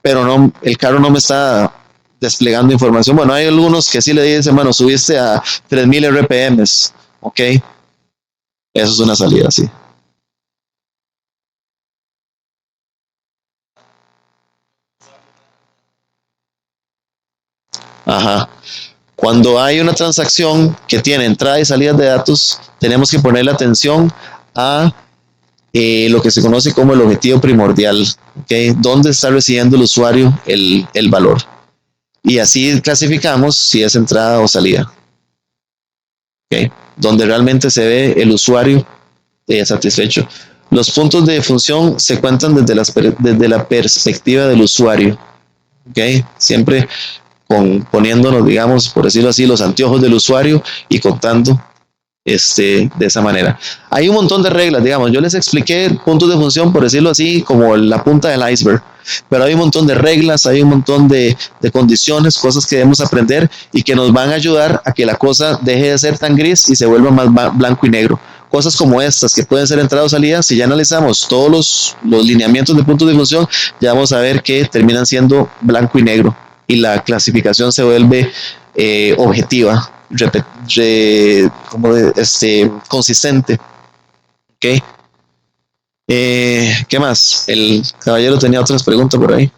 Pero no, el carro no me está desplegando información. Bueno, hay algunos que sí le dicen, bueno, subiste a 3000 RPMs. Ok, eso es una salida, sí. Ajá. Cuando hay una transacción que tiene entrada y salida de datos, tenemos que ponerle atención a lo que se conoce como el objetivo primordial, ¿okay? ¿Dónde está recibiendo el usuario el valor? Y así clasificamos si es entrada o salida, ¿okay? Donde realmente se ve el usuario satisfecho. Los puntos de función se cuentan desde la perspectiva del usuario, ¿okay? Siempre poniéndonos, digamos, por decirlo así, los anteojos del usuario y contando de esa manera. Hay un montón de reglas, digamos, yo les expliqué puntos de función, por decirlo así, como la punta del iceberg, pero hay un montón de reglas, hay un montón de condiciones, cosas que debemos aprender y que nos van a ayudar a que la cosa deje de ser tan gris y se vuelva más blanco y negro. Cosas como estas, que pueden ser entradas o salidas, si ya analizamos todos los lineamientos de puntos de función, ya vamos a ver que terminan siendo blanco y negro y la clasificación se vuelve objetiva, consistente. ¿Okay? ¿Qué más? El caballero tenía otras preguntas por ahí.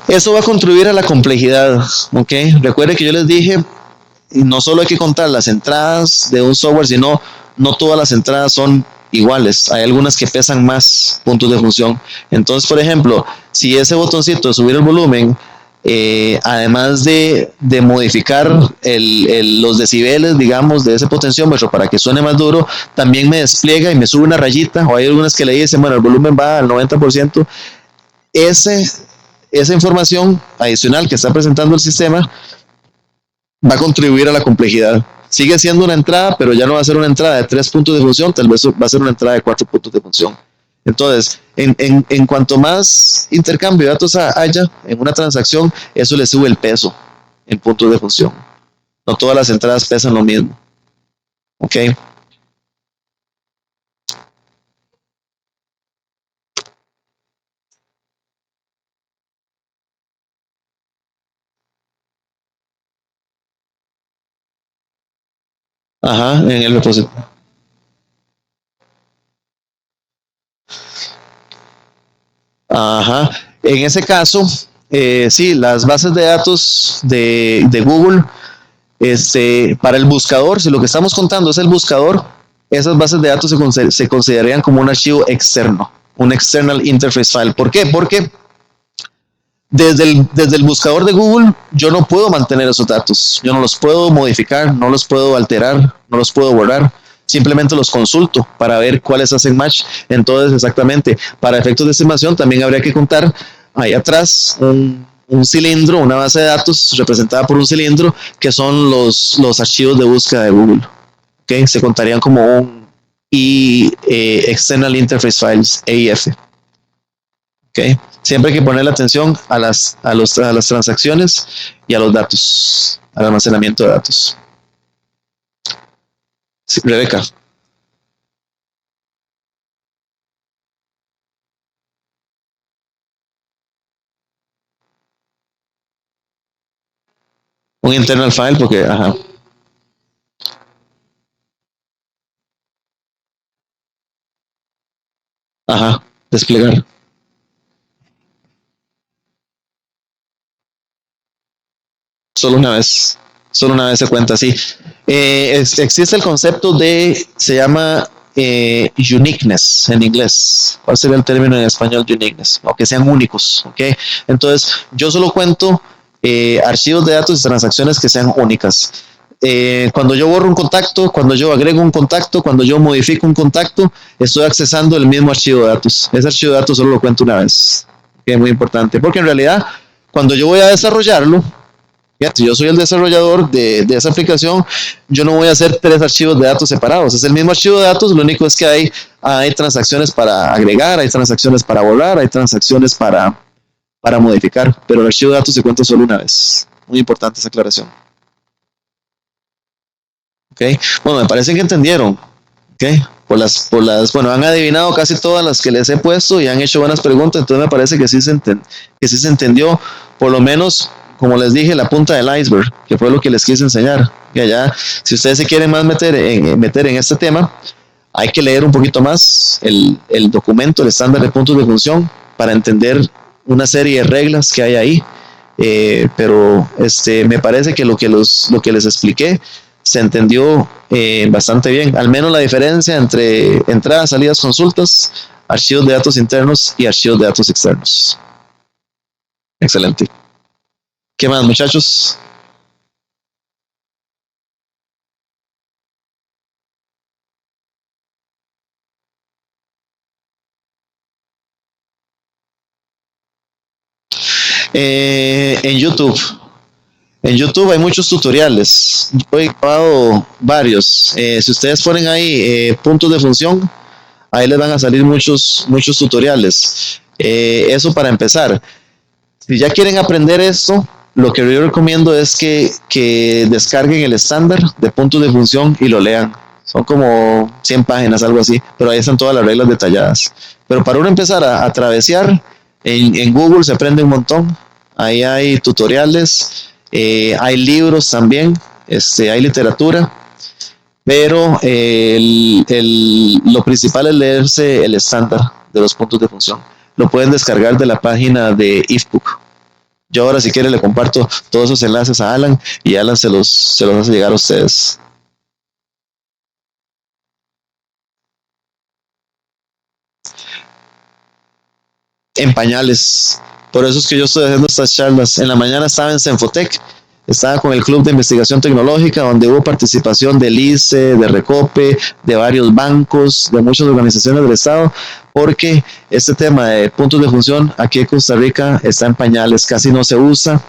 Eso va a contribuir a la complejidad, ¿ok? Recuerde que yo les dije, no solo hay que contar las entradas de un software, sino no todas las entradas son iguales. Hay algunas que pesan más puntos de función. Entonces, por ejemplo, si ese botoncito de subir el volumen, además de modificar los decibeles, digamos, de ese potenciómetro para que suene más duro, también me despliega y me sube una rayita, o hay algunas que le dicen, bueno, el volumen va al 90%. Ese, esa información adicional que está presentando el sistema va a contribuir a la complejidad. Sigue siendo una entrada, pero ya no va a ser una entrada de 3 puntos de función, tal vez va a ser una entrada de 4 puntos de función. Entonces, en cuanto más intercambio de datos haya en una transacción, eso le sube el peso en puntos de función. No todas las entradas pesan lo mismo. ¿Ok? Ajá, en el repositorio. Ajá. En ese caso, sí, las bases de datos de Google, para el buscador, si lo que estamos contando es el buscador, esas bases de datos se considerarían como un archivo externo, un external interface file. ¿Por qué? Porque desde el buscador de Google yo no puedo mantener esos datos, yo no los puedo modificar, no los puedo alterar, no los puedo borrar, simplemente los consulto para ver cuáles hacen match. Entonces, exactamente, para efectos de estimación también habría que contar ahí atrás un cilindro, una base de datos representada por un cilindro, que son los archivos de búsqueda de Google. ¿Okay? Se contarían como un External Interface Files, EIF. ¿Okay? Siempre hay que ponerle atención a las transacciones y a los datos, al almacenamiento de datos. Sí, Rebeca, un internal file porque, ajá. Ajá, desplegar. Solo una vez. Solo una vez se cuenta así. Existe el concepto de, se llama uniqueness en inglés. ¿Cuál sería el término en español uniqueness? O que sean únicos, ¿ok? Entonces, yo solo cuento archivos de datos y transacciones que sean únicas. Cuando yo borro un contacto, cuando yo agrego un contacto, cuando yo modifico un contacto, estoy accesando el mismo archivo de datos. Ese archivo de datos solo lo cuento una vez, que es muy importante, porque en realidad, cuando yo voy a desarrollarlo, fíjate, yo soy el desarrollador de esa aplicación, yo no voy a hacer 3 archivos de datos separados, es el mismo archivo de datos, lo único es que hay transacciones para agregar, hay transacciones para borrar, hay transacciones para modificar, pero el archivo de datos se cuenta solo una vez. Muy importante esa aclaración. Okay. Bueno, me parece que entendieron. Okay. Bueno, han adivinado casi todas las que les he puesto y han hecho buenas preguntas, entonces me parece que que sí se entendió, por lo menos, como les dije, la punta del iceberg, que fue lo que les quise enseñar. Y allá, si ustedes se quieren más meter en este tema, hay que leer un poquito más el documento, el estándar de puntos de función, para entender una serie de reglas que hay ahí. Pero me parece que lo que les expliqué se entendió bastante bien, al menos la diferencia entre entradas, salidas, consultas, archivos de datos internos y archivos de datos externos. Excelente. ¿Qué más, muchachos? En YouTube. En YouTube hay muchos tutoriales. Yo he grabado varios. Si ustedes ponen ahí puntos de función, ahí les van a salir muchos tutoriales. Eso para empezar. Si ya quieren aprender esto, lo que yo recomiendo es que descarguen el estándar de puntos de función y lo lean. Son como 100 páginas, algo así, pero ahí están todas las reglas detalladas. Pero para uno empezar a travesear, en Google se aprende un montón. Ahí hay tutoriales, hay libros también, hay literatura, pero lo principal es leerse el estándar de los puntos de función. Lo pueden descargar de la página de IFBook. Yo ahora, si quiere, le comparto todos esos enlaces a Alan y Alan se los hace llegar a ustedes. En pañales. Por eso es que yo estoy haciendo estas charlas. En la mañana estaba en Senfotec, estaba con el Club de Investigación Tecnológica, donde hubo participación del ICE, de Recope, de varios bancos, de muchas organizaciones del Estado, porque este tema de puntos de función aquí en Costa Rica está en pañales, casi no se usa.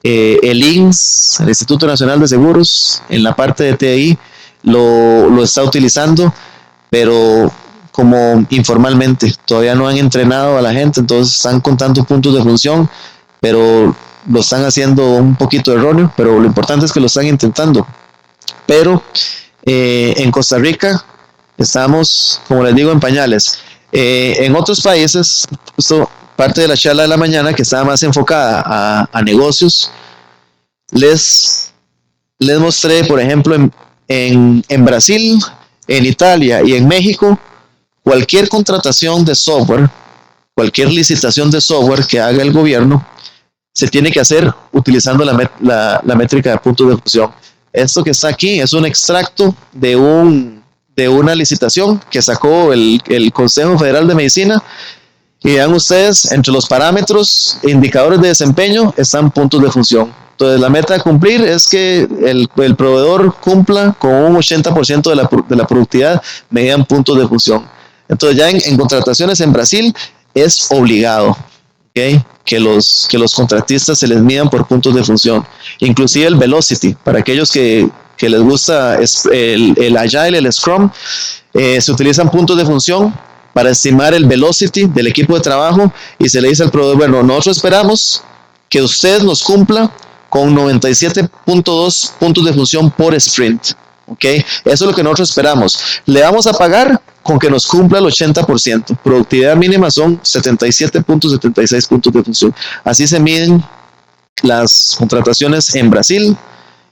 El INS, el Instituto Nacional de Seguros, en la parte de TI, lo está utilizando, pero como informalmente, todavía no han entrenado a la gente, entonces están contando puntos de función, pero lo están haciendo un poquito erróneo, pero lo importante es que lo están intentando. Pero en Costa Rica estamos, como les digo, en pañales. En otros países, justo parte de la charla de la mañana que estaba más enfocada a negocios, les mostré, por ejemplo, en Brasil, en Italia y en México, cualquier contratación de software, cualquier licitación de software que haga el gobierno, se tiene que hacer utilizando la métrica de puntos de función. Esto que está aquí es un extracto de una licitación que sacó el Consejo Federal de Medicina. Y vean ustedes, entre los parámetros e indicadores de desempeño están puntos de función. Entonces, la meta a cumplir es que el proveedor cumpla con un 80% de la productividad mediante puntos de función. Entonces, ya en contrataciones en Brasil es obligado, ¿okay? que los contratistas se les midan por puntos de función. Inclusive el velocity, para aquellos que les gusta el Agile, el Scrum, se utilizan puntos de función para estimar el velocity del equipo de trabajo y se le dice al proveedor, bueno, nosotros esperamos que usted nos cumpla con 97.2 puntos de función por sprint. ¿Okay? Eso es lo que nosotros esperamos. Le vamos a pagar con que nos cumpla el 80%. Productividad mínima son 77.76 puntos de función. Así se miden las contrataciones en Brasil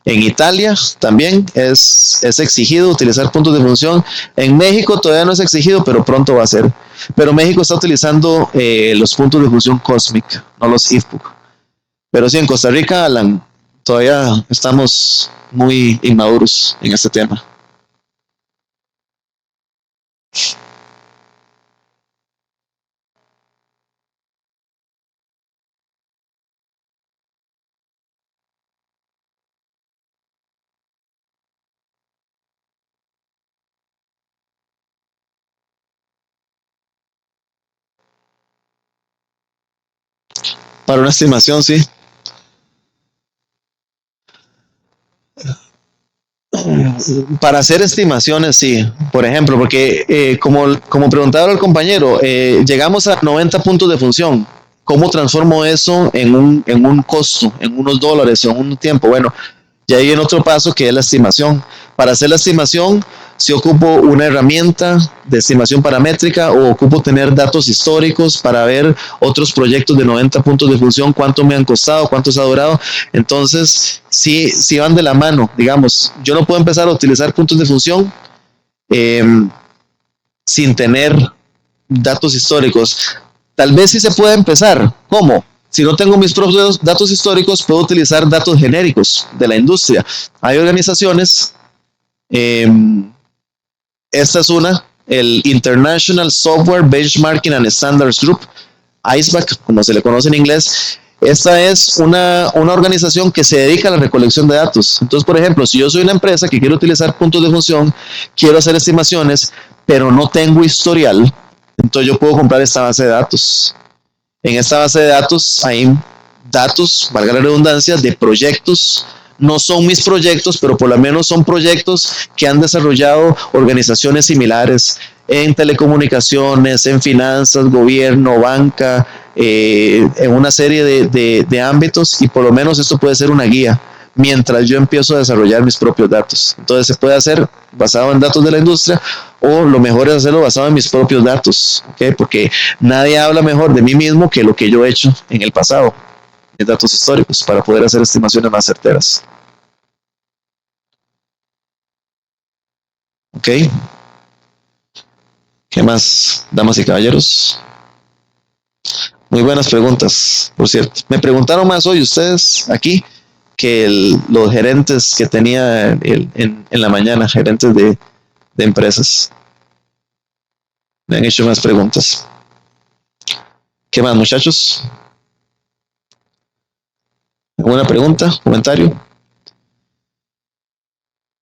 En Italia también es exigido utilizar puntos de función. En México todavía no es exigido, pero pronto va a ser. Pero México está utilizando los puntos de función COSMIC, no los IFPUC. Pero sí, en Costa Rica, Alan, todavía estamos muy inmaduros en este tema. Para una estimación, sí. Para hacer estimaciones, sí. Por ejemplo, porque como preguntaba el compañero, llegamos a 90 puntos de función. ¿Cómo transformo eso en un costo, en unos dólares, en un tiempo? Bueno, ya hay en otro paso que es la estimación. Para hacer la estimación, si ocupo una herramienta de estimación paramétrica o ocupo tener datos históricos para ver otros proyectos de 90 puntos de función, cuánto me han costado, cuánto se ha durado. Entonces, sí van de la mano, digamos. Yo no puedo empezar a utilizar puntos de función eh, sin tener datos históricos. Tal vez sí se puede empezar. ¿Cómo? Si no tengo mis propios datos históricos, puedo utilizar datos genéricos de la industria. Hay organizaciones, esta es una, el International Software Benchmarking and Standards Group, ISBAC, como se le conoce en inglés. Esta es una organización que se dedica a la recolección de datos. Entonces, por ejemplo, si yo soy una empresa que quiero utilizar puntos de función, quiero hacer estimaciones, pero no tengo historial, entonces yo puedo comprar esta base de datos. En esta base de datos hay datos, valga la redundancia, de proyectos. No son mis proyectos, pero por lo menos son proyectos que han desarrollado organizaciones similares en telecomunicaciones, en finanzas, gobierno, banca, en una serie de ámbitos, y por lo menos esto puede ser una guía mientras yo empiezo a desarrollar mis propios datos. Entonces se puede hacer basado en datos de la industria, o lo mejor es hacerlo basado en mis propios datos, ¿okay? Porque nadie habla mejor de mí mismo que lo que yo he hecho en el pasado, mis datos históricos, para poder hacer estimaciones más certeras. ¿Ok? ¿Qué más, damas y caballeros? Muy buenas preguntas, por cierto. Me preguntaron más hoy ustedes aquí que los gerentes que tenía en la mañana, gerentes de empresas. Me han hecho más preguntas. ¿Qué más, muchachos? ¿Alguna pregunta? ¿Comentario?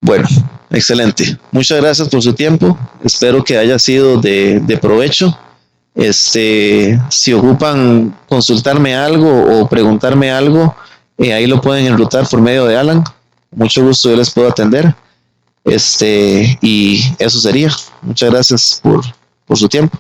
Bueno, excelente. Muchas gracias por su tiempo. Espero que haya sido de provecho. Si ocupan consultarme algo o preguntarme algo, ahí lo pueden enrutar por medio de Alan. Mucho gusto, yo les puedo atender. Y eso sería. Muchas gracias por su tiempo.